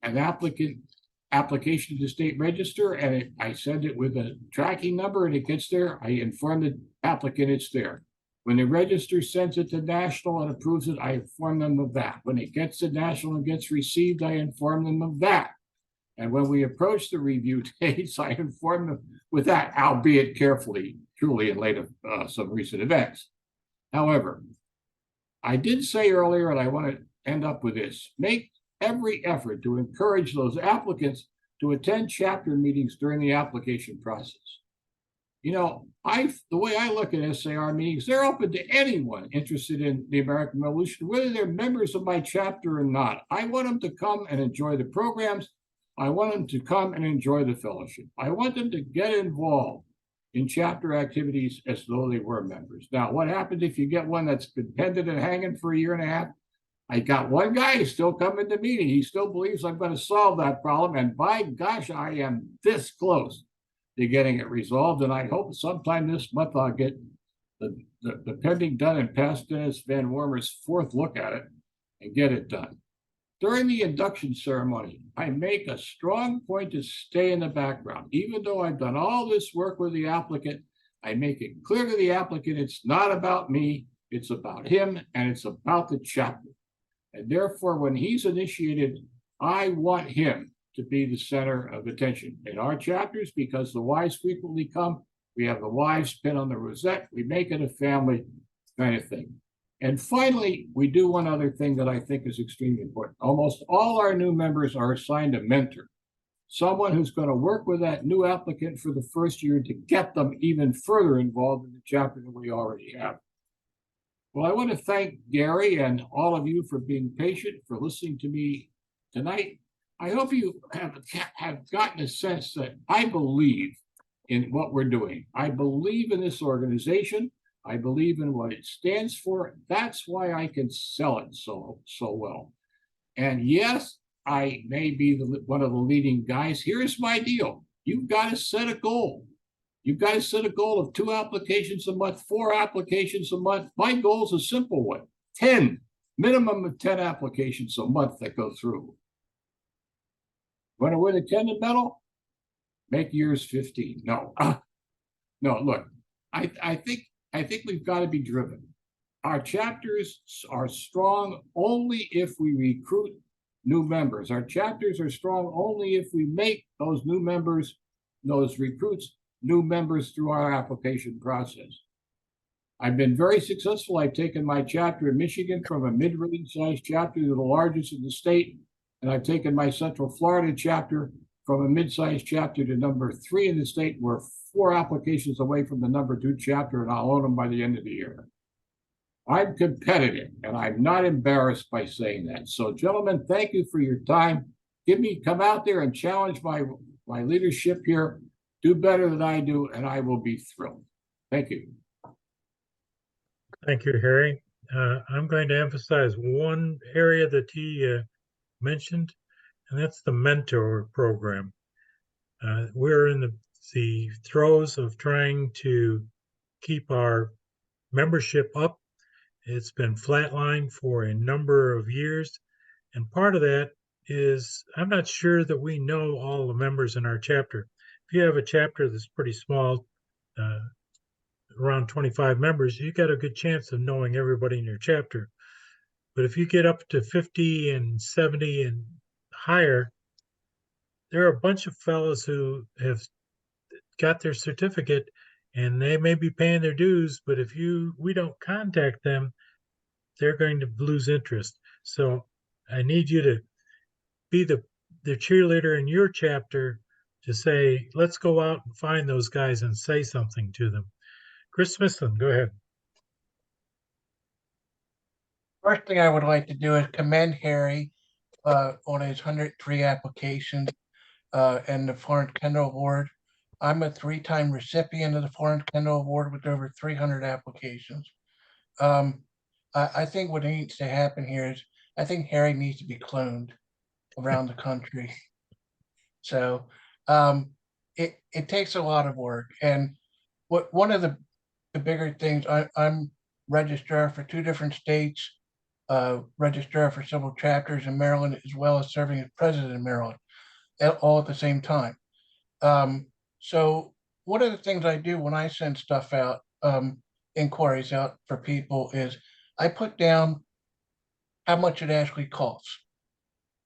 application to the state register and I send it with a tracking number and it gets there, I inform the applicant it's there. When the register sends it to national and approves it, I inform them of that. When it gets to national and gets received, I inform them of that. And when we approach the review dates, I inform them with that, albeit carefully, truly in light of some recent events. However, I did say earlier, and I want to end up with this, make every effort to encourage those applicants to attend chapter meetings during the application process. The way I look at SAR meetings, they're open to anyone interested in the American Revolution, whether they're members of my chapter or not. I want them to come and enjoy the programs. I want them to come and enjoy the fellowship. I want them to get involved in chapter activities as though they were members. Now, what happens if you get one that's been pending and hanging for 1.5 years? I got one guy who's still coming to meeting. He still believes I'm going to solve that problem. And by gosh, I am this close to getting it resolved. And I hope sometime this month I'll get the pending done and pass Dennis Van Wormer's 4th look at it and get it done. During the induction ceremony, I make a strong point to stay in the background. Even though I've done all this work with the applicant, I make it clear to the applicant it's not about me, it's about him, and it's about the chapter. And therefore, when he's initiated, I want him to be the center of attention. In our chapters, because the wives frequently come, we have the wives pin on the rosette, we make it a family kind of thing. And finally, we do one other thing that I think is extremely important. Almost all our new members are assigned a mentor, someone who's going to work with that new applicant for the first year to get them even further involved in the chapter that we already have. Well, I want to thank Gary and all of you for being patient, for listening to me tonight. I hope you have gotten a sense that I believe in what we're doing. I believe in this organization. I believe in what it stands for. That's why I can sell it so well. And yes, I may be one of the leading guys. Here's my deal. You've got to set a goal. You've got to set a goal of 2 applications a month, 4 applications a month. My goal is a simple one, 10, minimum of 10 applications a month that go through. Want to win a Tendon medal? Make yours 15. No, look, I think we've got to be driven. Our chapters are strong only if we recruit new members. Our chapters are strong only if we make those new members, those recruits, new members through our application process. I've been very successful. I've taken my chapter in Michigan from a mid-range size chapter to the largest in the state. And I've taken my Central Florida chapter from a mid-sized chapter to number 3 in the state. We're 4 applications away from the number 2 chapter, and I'll own them by the end of the year. I'm competitive, and I'm not embarrassed by saying that. So, gentlemen, thank you for your time. Come out there and challenge my leadership here. Do better than I do, and I will be thrilled. Thank you. Thank you, Harry. I'm going to emphasize one area that he mentioned, and that's the mentor program. We're in the throes of trying to keep our membership up. It's been flatlined for a number of years. And part of that is I'm not sure that we know all the members in our chapter. If you have a chapter that's pretty small, around 25 members, you got a good chance of knowing everybody in your chapter. But if you get up to 50 and 70 and higher, there are a bunch of fellows who have got their certificate and they may be paying their dues, but if we don't contact them, they're going to lose interest. So I need you to be the cheerleader in your chapter to say, let's go out and find those guys and say something to them. Chris Smithson, go ahead. First thing I would like to do is commend Harry on his 103 applications and the Florence Kendall Award. I'm a 3-time recipient of the Florence Kendall Award with over 300 applications. I think what needs to happen here is I think Harry needs to be cloned around the country. So it takes a lot of work. And one of the bigger things, I'm registrar for 2 different states, registrar for several chapters in Maryland, as well as serving as president of Maryland, all at the same time. So one of the things I do when I send stuff out, inquiries out for people, is I put down how much it actually costs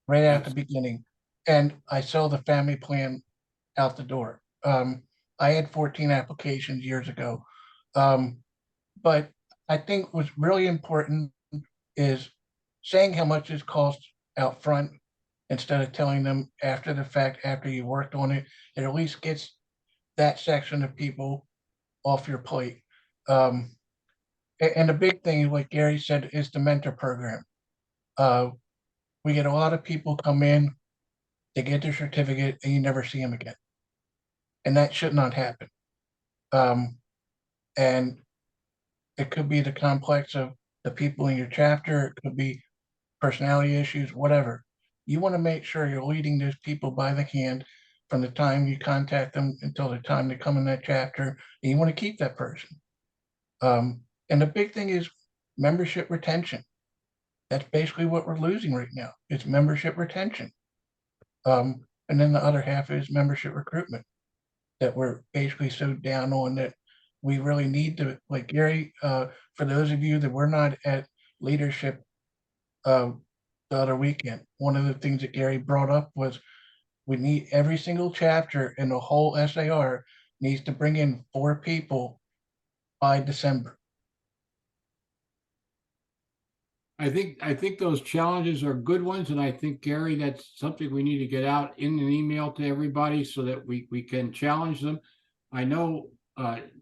right at the beginning, and I sell the family plan out the door. I had 14 applications years ago, but I think what's really important is saying how much it costs out front instead of telling them after the fact, after you worked on it. It at least gets that section of people off your plate. And the big thing, like Gary said, is the mentor program. We get a lot of people come in, they get their certificate, and you never see them again. And that should not happen. And it could be the complex of the people in your chapter, it could be personality issues, whatever. You want to make sure you're leading those people by the hand from the time you contact them until the time they come in that chapter, and you want to keep that person. And the big thing is membership retention. That's basically what we're losing right now. It's membership retention. And then the other half is membership recruitment that we're basically so down on that we really need to, like Gary, for those of you that were not at leadership the other weekend, one of the things that Gary brought up was we need every single chapter in the whole SAR needs to bring in 4 people by December. I think those challenges are good ones, and I think, Gary, that's something we need to get out in an email to everybody so that we can challenge them. I know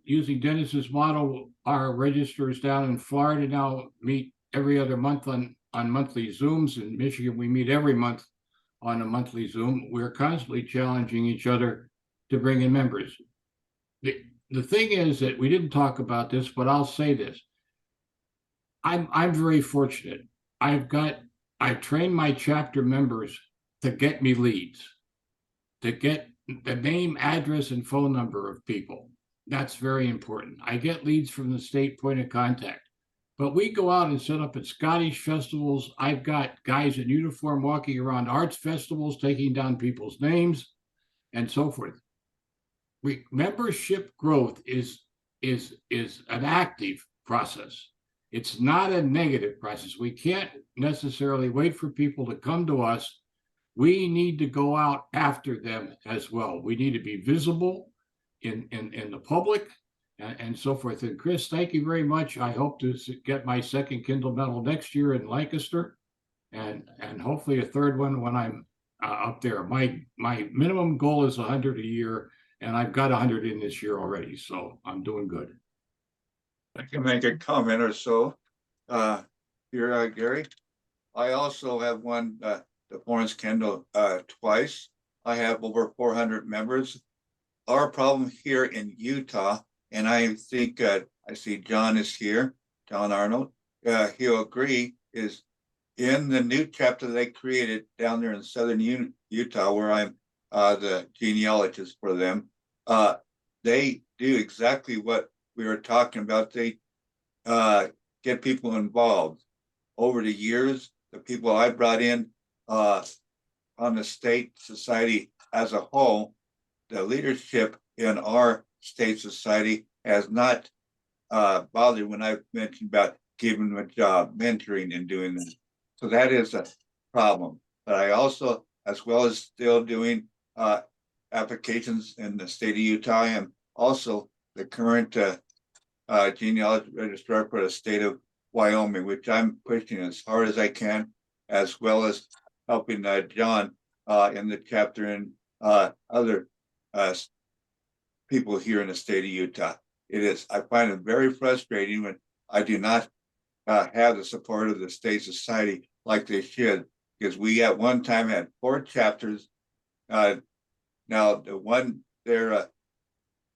using Dennis's model, our registrars down in Florida now meet every other month on monthly Zooms. In Michigan, we meet every month on a monthly Zoom. We're constantly challenging each other to bring in members. The thing is that we didn't talk about this, but I'll say this. I'm very fortunate. I've trained my chapter members to get me leads, to get the name, address, and phone number of people. That's very important. I get leads from the state point of contact. But we go out and set up at Scottish festivals. I've got guys in uniform walking around arts festivals, taking down people's names and so forth. Membership growth is an active process. It's not a negative process. We can't necessarily wait for people to come to us. We need to go out after them as well. We need to be visible in the public and so forth. And Chris, thank you very much. I hope to get my 2nd Kindle medal next year in Lancaster, and hopefully a 3rd one when I'm up there. My minimum goal is 100 a year, and I've got 100 in this year already, so I'm doing good. I can make a comment or so. Here, Gary. I also have won the Florence Kendall twice. I have over 400 members. Our problem here in Utah, and I think I see John is here, John Arnold. He'll agree, is in the new chapter they created down there in southern Utah, where I'm the genealogist for them. They do exactly what we were talking about. They get people involved. Over the years, the people I brought in on the state society as a whole, the leadership in our state society has not bothered when I mentioned about giving them a job, mentoring and doing that. So that is a problem. But I also, as well as still doing applications in the state of Utah, I am also the current genealogy registrar for the state of Wyoming, which I'm pushing as hard as I can, as well as helping John in the chapter and other people here in the state of Utah. I find it very frustrating when I do not have the support of the state society like they should, because we at one time had 4 chapters. Now the one there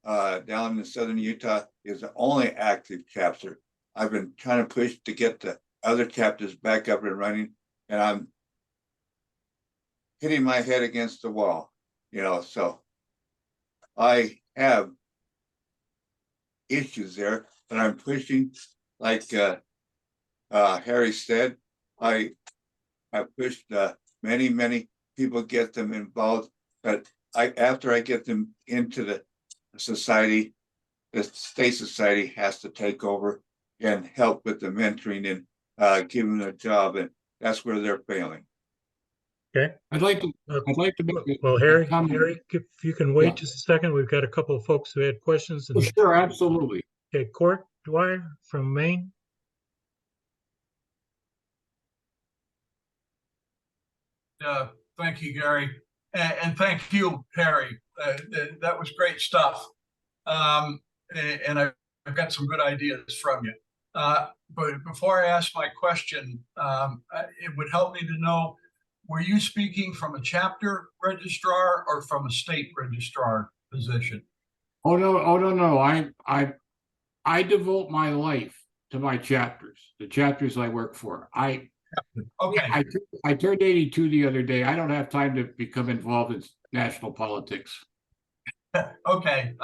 down in southern Utah is the only active chapter. I've been trying to push to get the other chapters back up and running, and I'm hitting my head against the wall, so I have issues there, but I'm pushing, like Harry said, I have pushed many people, get them involved, but after I get them into the society, the state society has to take over and help with the mentoring and give them a job, and that's where they're failing. Okay. I'd like to make Well, a Harry, comment. if you can wait Yeah. just a second, we've got a couple of folks who had questions. Oh, sure, absolutely. Okay, Court Dwyer from Maine. Thank you, Gary, and thank you, Harry. That was great stuff, and I've got some good ideas from you. But before I ask my question, it would help me to know, were you speaking from a chapter registrar or from a state registrar position? Oh no. I devote my life to my chapters, the chapters I work for. Okay. I turned 82 the other day. I don't have time to become involved in national politics. Okay,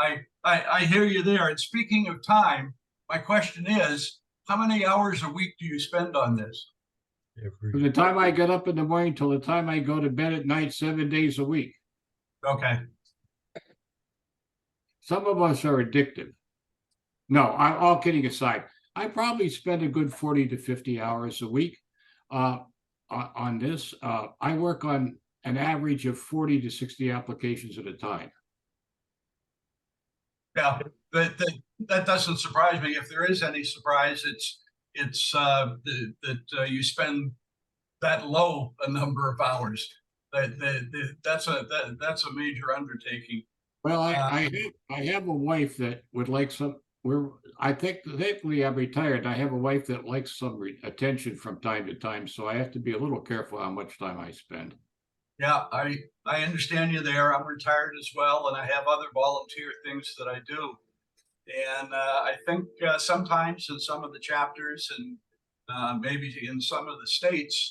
I hear you there. And speaking of time, my question is, how many hours a week do you spend on this? From the time I get up in the morning till the time I go to bed at night, 7 days a week. Okay. Some of us are addictive. No, all kidding aside, I probably spend a good 40 to 50 hours a week on this. I work on an average of 40 to 60 applications at a time. Yeah, that doesn't surprise me. If there is any surprise, it's that you spend that low a number of hours. That's a major undertaking. Well, I have a wife that would like some. I think thankfully I'm retired. I have a wife that likes some attention from time to time, so I have to be a little careful how much time I spend. Yeah, I understand you there. I'm retired as well, and I have other volunteer things that I do. And I think sometimes in some of the chapters and maybe in some of the states,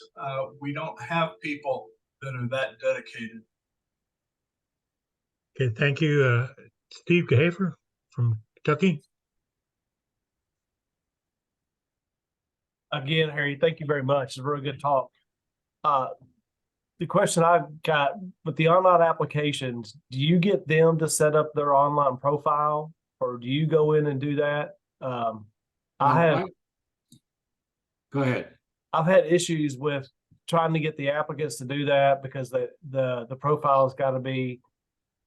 we don't have people that are that dedicated. Okay, thank you. Steve Gehafer from Kentucky. Again, Harry, thank you very much. It's a really good talk. The question I've got with the online applications, do you get them to set up their online profile, or do you go in and do that? Go ahead. I've had issues with trying to get the applicants to do that because the profile has got to be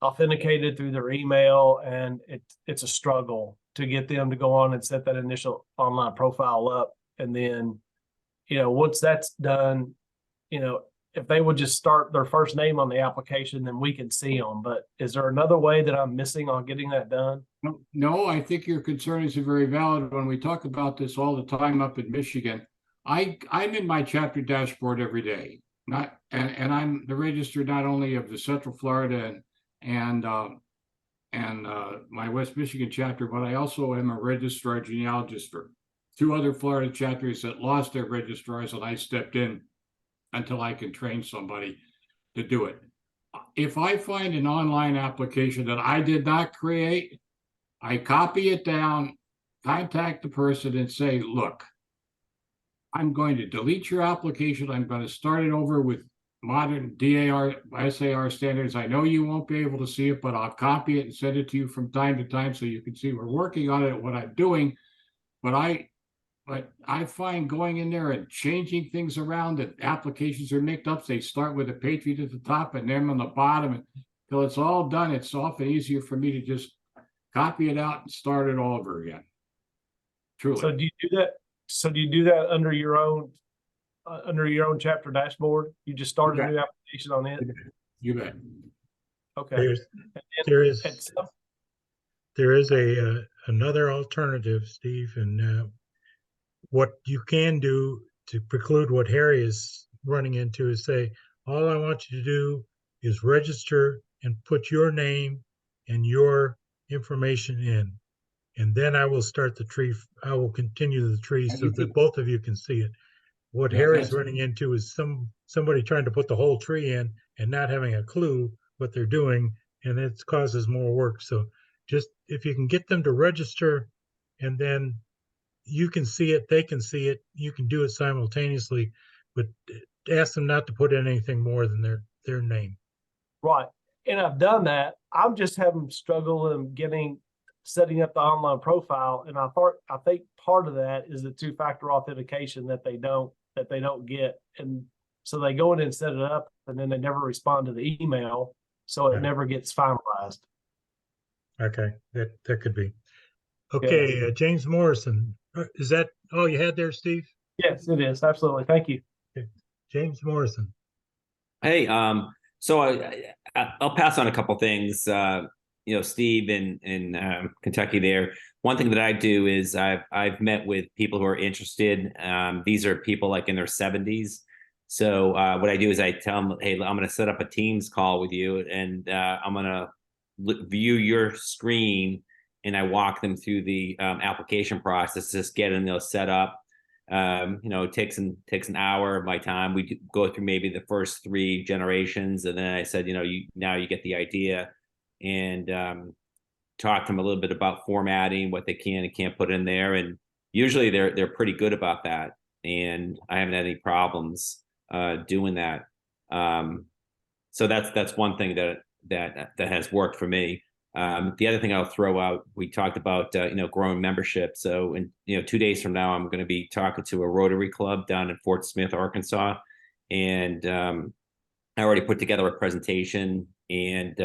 authenticated through their email, and it's a struggle to get them to go on and set that initial online profile up. And then, once that's done, if they would just start their first name on the application, then we can see them. But is there another way that I'm missing on getting that done? No, I think your concern is very valid. When we talk about this all the time up in Michigan, I'm in my chapter dashboard every day. And I'm the registrar not only of the Central Florida and my West Michigan chapter, but I also am a registrar genealogist for 2 other Florida chapters that lost their registrars, and I stepped in until I can train somebody to do it. If I find an online application that I did not create, I copy it down contact the person and say, look, I'm going to delete your application. I'm going to start it over with modern DAR, SAR standards. I know you won't be able to see it, but I'll copy it and send it to you from time to time so you can see we're working on it, what I'm doing. But I find going in there and changing things around, that applications are mixed up. They start with a Patriot at the top and them on the bottom. Until it's all done, it's often easier for me to just copy it out and start it all over again. Truly. So do you do that? So do you do that under your own chapter dashboard? You just start a new application on it? You bet. Okay. There is another alternative, Steve, and what you can do to preclude what Harry is running into is say, all I want you to do is register and put your name and your information in. And then I will start the tree. I will continue the tree so that both of you can see it. What Harry's running into is somebody trying to put the whole tree in and not having a clue what they're doing, and it causes more work. So just if you can get them to register, and then you can see it, they can see it, you can do it simultaneously, but ask them not to put in anything more than their name. Right. And I've done that. I'm just having struggle in setting up the online profile. And I think part of that is the two-factor authentication that they don't get. And so they go in and set it up, and then they never respond to the email. So it never gets finalized. Okay. That could be. Okay. James Morrison, is that all you had there, Steve? Yes, it is. Absolutely. Thank you. Okay. James Morrison. Hey, so I'll pass on a couple things. Steve in Kentucky there. One thing that I do is I've met with people who are interested. These are people like in their 70s. So what I do is I tell them, hey, I'm going to set up a Teams call with you, and I'm going to view your screen, and I walk them through the application process, just getting those set up. It takes an hour of my time. We go through maybe the first 3 generations, and then I said, now you get the idea, and talk to them a little bit about formatting, what they can and can't put in there. And usually they're pretty good about that, and I haven't had any problems doing that. So that's one thing that has worked for me. The other thing I'll throw out, we talked about, growing membership. So in, 2 days from now, I'm going to be talking to a Rotary Club down in Fort Smith, Arkansas. And I already put together a presentation, and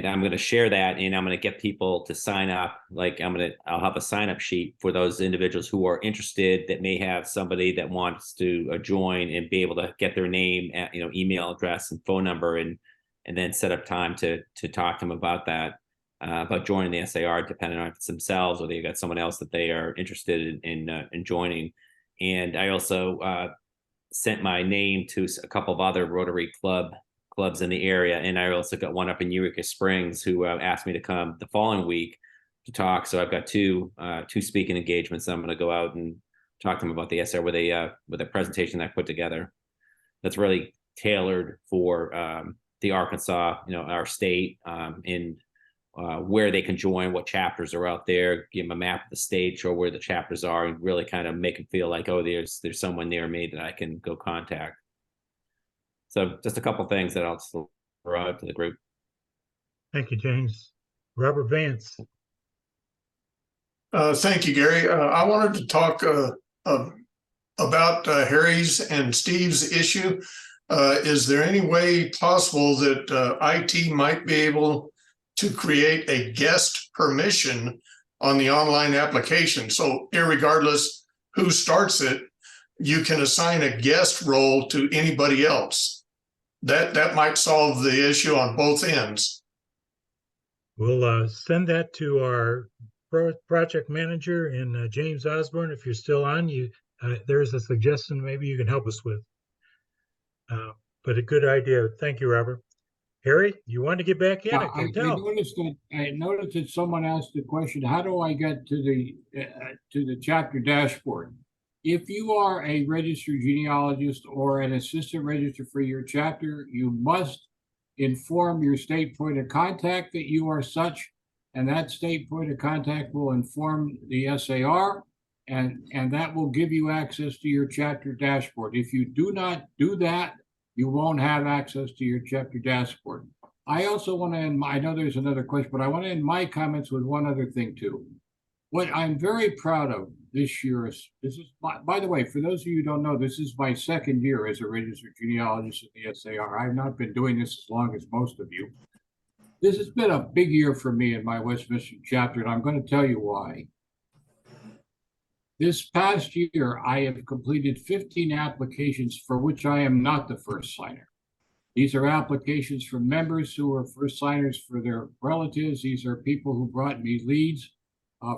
I'm going to share that, and I'm going to get people to sign up. Like I'll have a sign up sheet for those individuals who are interested, that may have somebody that wants to join and be able to get their name, email address and phone number, and then set up time to talk to them about that, about joining the SAR, depending on if it's themselves or they've got someone else that they are interested in joining. And I also sent my name to a couple of other Rotary clubs in the area, and I also got one up in Eureka Springs who asked me to come the following week to talk. So I've got two speaking engagements. I'm going to go out and talk to them about the SAR with a presentation that I put together that's really tailored for the Arkansas, our state, in where they can join, what chapters are out there, give them a map of the state, show where the chapters are, and really kind of make them feel like, oh, there's someone near me that I can go contact. So just a couple of things that I'll throw out to the group. Thank you, James. Robert Vance. Thank you, Gary. I wanted to talk about Harry's and Steve's issue. Is there any way possible that IT might be able to create a guest permission on the online application? So irregardless who starts it, you can assign a guest role to anybody else. That might solve the issue on both ends. We'll send that to our project manager and James Osborne. If you're still on, there's a suggestion maybe you can help us with. But a good idea. Thank you, Robert. Harry, you want to get back in? I noticed that someone asked the question, how do I get to the chapter dashboard? If you are a registered genealogist or an assistant register for your chapter, you must inform your state point of contact that you are such, and that state point of contact will inform the SAR, and that will give you access to your chapter dashboard. If you do not do that, you won't have access to your chapter dashboard. I also want to end I know there's another question, but I want to end my comments with one other thing too. What I'm very proud of this year is, by the way, for those of you who don't know, this is my second year as a registered genealogist at the SAR. I've not been doing this as long as most of you. This has been a big year for me in my West Michigan chapter, and I'm going to tell you why. This past year, I have completed 15 applications for which I am not the first signer. These are applications from members who are first signers for their relatives. These are people who brought me leads.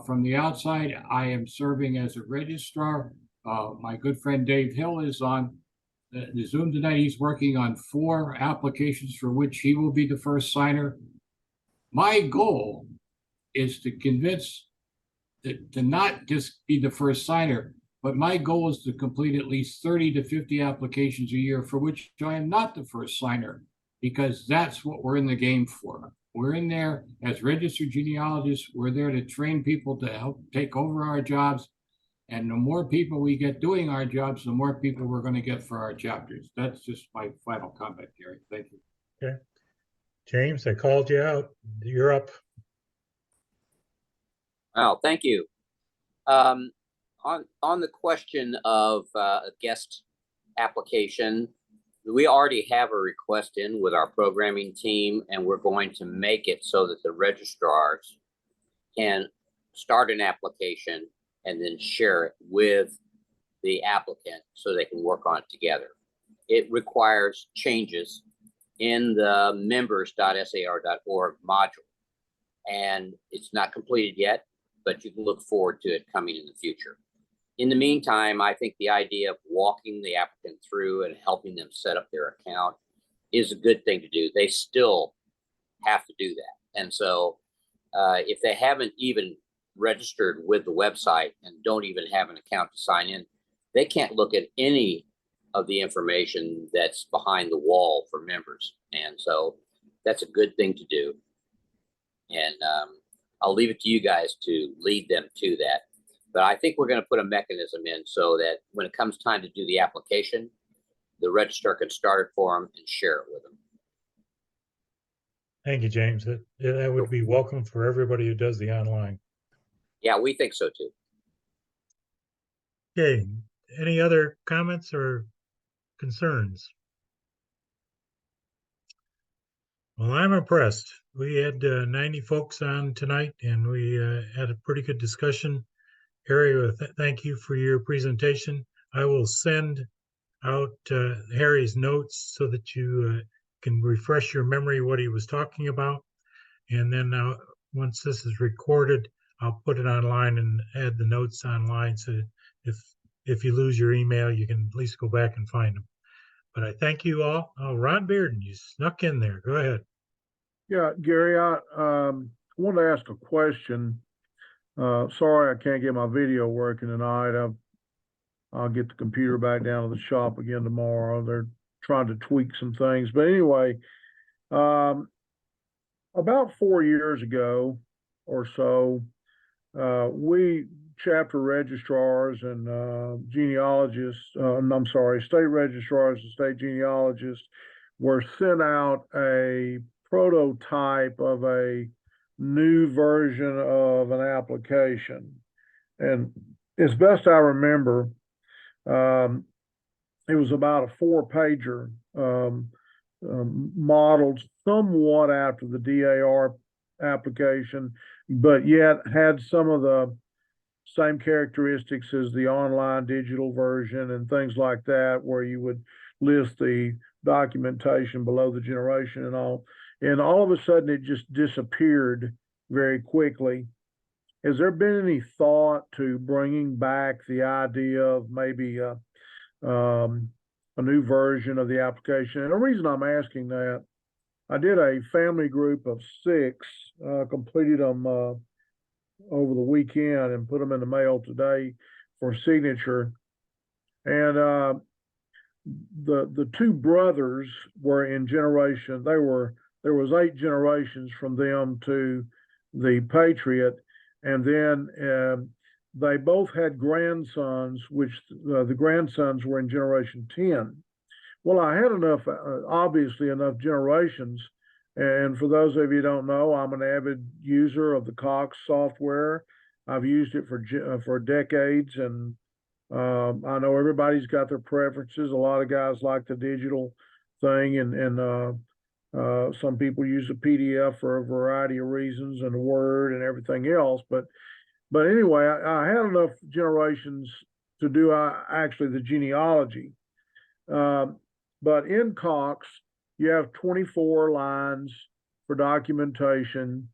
From the outside, I am serving as a registrar. My good friend Dave Hill is on the Zoom tonight. He's working on 4 applications for which he will be the first signer. My goal is to convince to not just be the first signer, but my goal is to complete at least 30 to 50 applications a year for which I am not the first signer, because that's what we're in the game for. We're in there as registered genealogists. We're there to train people to help take over our jobs. And the more people we get doing our jobs, the more people we're going to get for our chapters. That's just my final comment, Gary. Thank you. Okay. James, I called you out. You're up. Wow, thank you. On the question of a guest application, we already have a request in with our programming team, and we're going to make it so that the registrars can start an application and then share it with the applicant so they can work on it together. It requires changes in the members.sar.org module, and it's not completed yet, but you can look forward to it coming in the future. In the meantime, I think the idea of walking the applicant through and helping them set up their account is a good thing to do. They still have to do that. And so if they haven't even registered with the website and don't even have an account to sign in, they can't look at any of the information that's behind the wall for members. And so that's a good thing to do. And I'll leave it to you guys to lead them to that. But I think we're going to put a mechanism in so that when it comes time to do the application, the registrar can start it for them and share it with them. Thank you, James. That would be welcome for everybody who does the online. Yeah, we think so too. Okay. Any other comments or concerns? Well, I'm impressed. We had 90 folks on tonight, and we had a pretty good discussion. Harry, thank you for your presentation. I will send out Harry's notes so that you can refresh your memory what he was talking about. And then once this is recorded, I'll put it online and add the notes online. So if you lose your email, you can at least go back and find them. But I thank you all. Oh, Ron Bearden, you snuck in there. Go ahead. Yeah, Gary, I wanted to ask a question. Sorry, I can't get my video working tonight. I'll get the computer back down to the shop again tomorrow. They're trying to tweak some things. But anyway, about 4 years ago or so, we chapter registrars and genealogists, I'm sorry, state registrars and state genealogists were sent out a prototype of a new version of an application. And as best I remember, it was about a 4-pager, modeled somewhat after the DAR application, but yet had some of the same characteristics as the online digital version and things like that, where you would list the documentation below the generation and all. And all of a sudden, it just disappeared very quickly. Has there been any thought to bringing back the idea of maybe a new version of the application? And the reason I'm asking that, I did a family group of 6, completed them over the weekend and put them in the mail today for signature. And the 2 brothers were in generation. There was 8 generations from them to the Patriot, and then they both had grandsons, which the grandsons were in generation 10. Well, I had enough, obviously enough generations. And for those of you who don't know, I'm an avid user of the Cox software. I've used it for decades, and I know everybody's got their preferences. A lot of guys like the digital thing, and some people use a PDF for a variety of reasons, and Word and everything else. But anyway, I had enough generations to do actually the genealogy. But in Cox, you have 24 lines for documentation.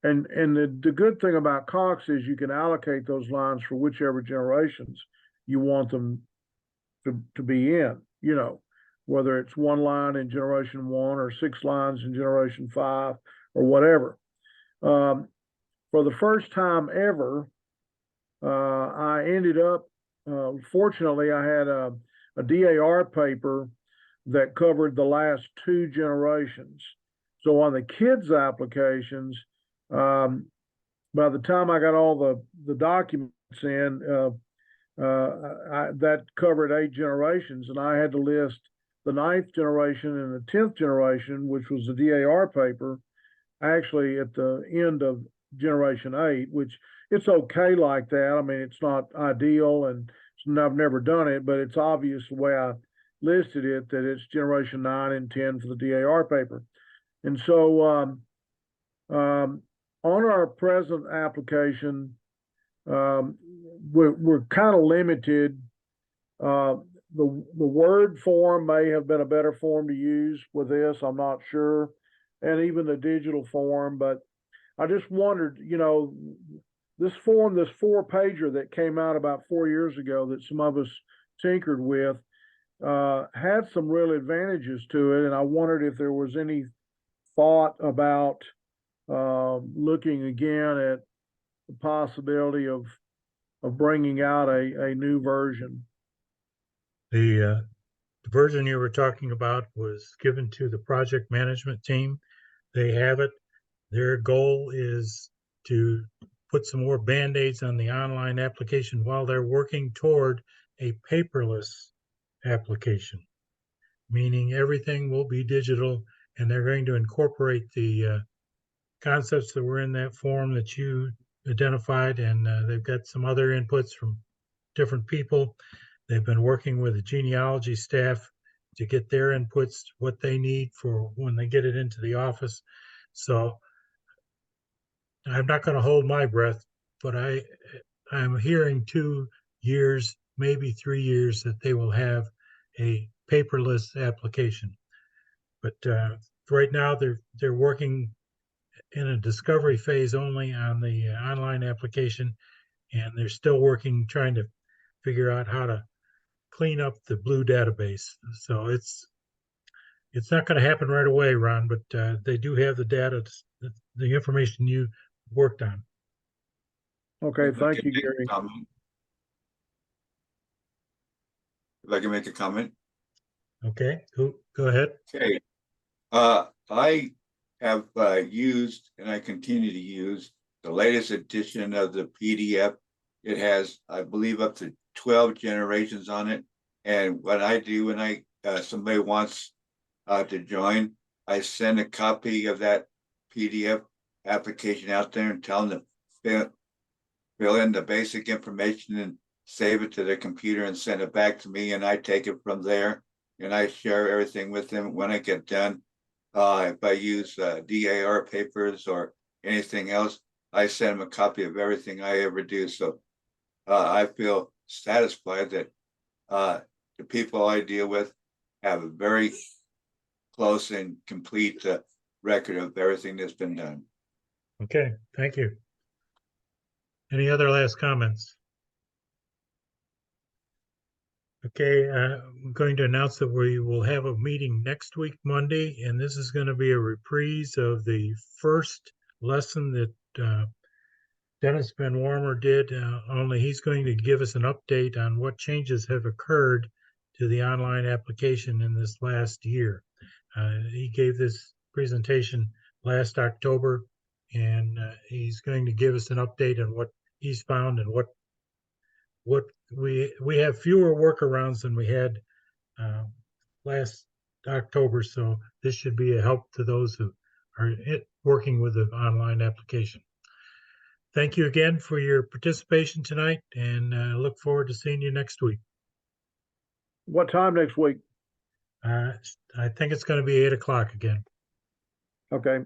And the good thing about Cox is you can allocate those lines for whichever generations you want them to be in, you know, whether it's one line in generation 1 or 6 lines in generation 5 or whatever. For the first time ever, I ended up, fortunately, I had a DAR paper that covered the last 2 generations. So on the kids' applications, by the time I got all the documents in, that covered 8 generations, and I had to list the 9th generation and the 10th generation, which was the DAR paper, actually at the end of generation 8, which it's okay like that. I mean, it's not ideal, and I've never done it, but it's obvious the way I listed it that it's generation 9 and 10 for the DAR paper. And so on our present application, we're kind of limited. The Word form may have been a better form to use with this, I'm not sure, and even the digital form. But I just wondered, you know, this form, this 4-pager that came out about 4 years ago that some of us tinkered with, had some real advantages to it, and I wondered if there was any thought about looking again at the possibility of bringing out a new version. The version you were talking about was given to the project management team. They have it. Their goal is to put some more Band-Aids on the online application while they're working toward a paperless application, meaning everything will be digital, and they're going to incorporate the concepts that were in that form that you identified, and they've got some other inputs from different people. They've been working with the genealogy staff to get their inputs, what they need for when they get it into the office. So I'm not going to hold my breath, but I'm hearing 2 years, maybe 3 years, that they will have a paperless application. But right now they're working in a discovery phase only on the online application, and they're still working, trying to figure out how to clean up the blue database. So it's not going to happen right away, Ron, but they do have the data, the information you worked on. Okay, thank you, Gary. If I can make a comment. Okay, go ahead. Okay. I have used, and I continue to use, the latest edition of the PDF. It has, I believe, up to 12 generations on it. And what I do when somebody wants to join, I send a copy of that PDF application out there and tell them to fill in the basic information and save it to their computer and send it back to me, and I take it from there and I share everything with them when I get done. If I use DAR papers or anything else, I send them a copy of everything I ever do. So I feel satisfied that the people I deal with have a very close and complete record of everything that's been done. Okay, thank you. Any other last comments? Okay, I'm going to announce that we will have a meeting next week, Monday, and this is going to be a reprise of the first lesson that Dennis Van Warmer did, only he's going to give us an update on what changes have occurred to the online application in this last year. He gave this presentation last October and he's going to give us an update on what he's found and what we have fewer workarounds than we had last October. So this should be a help to those who are working with the online application. Thank you again for your participation tonight, and look forward to seeing you next week. What time next week? I think it's going to be 8 o'clock again. Okay,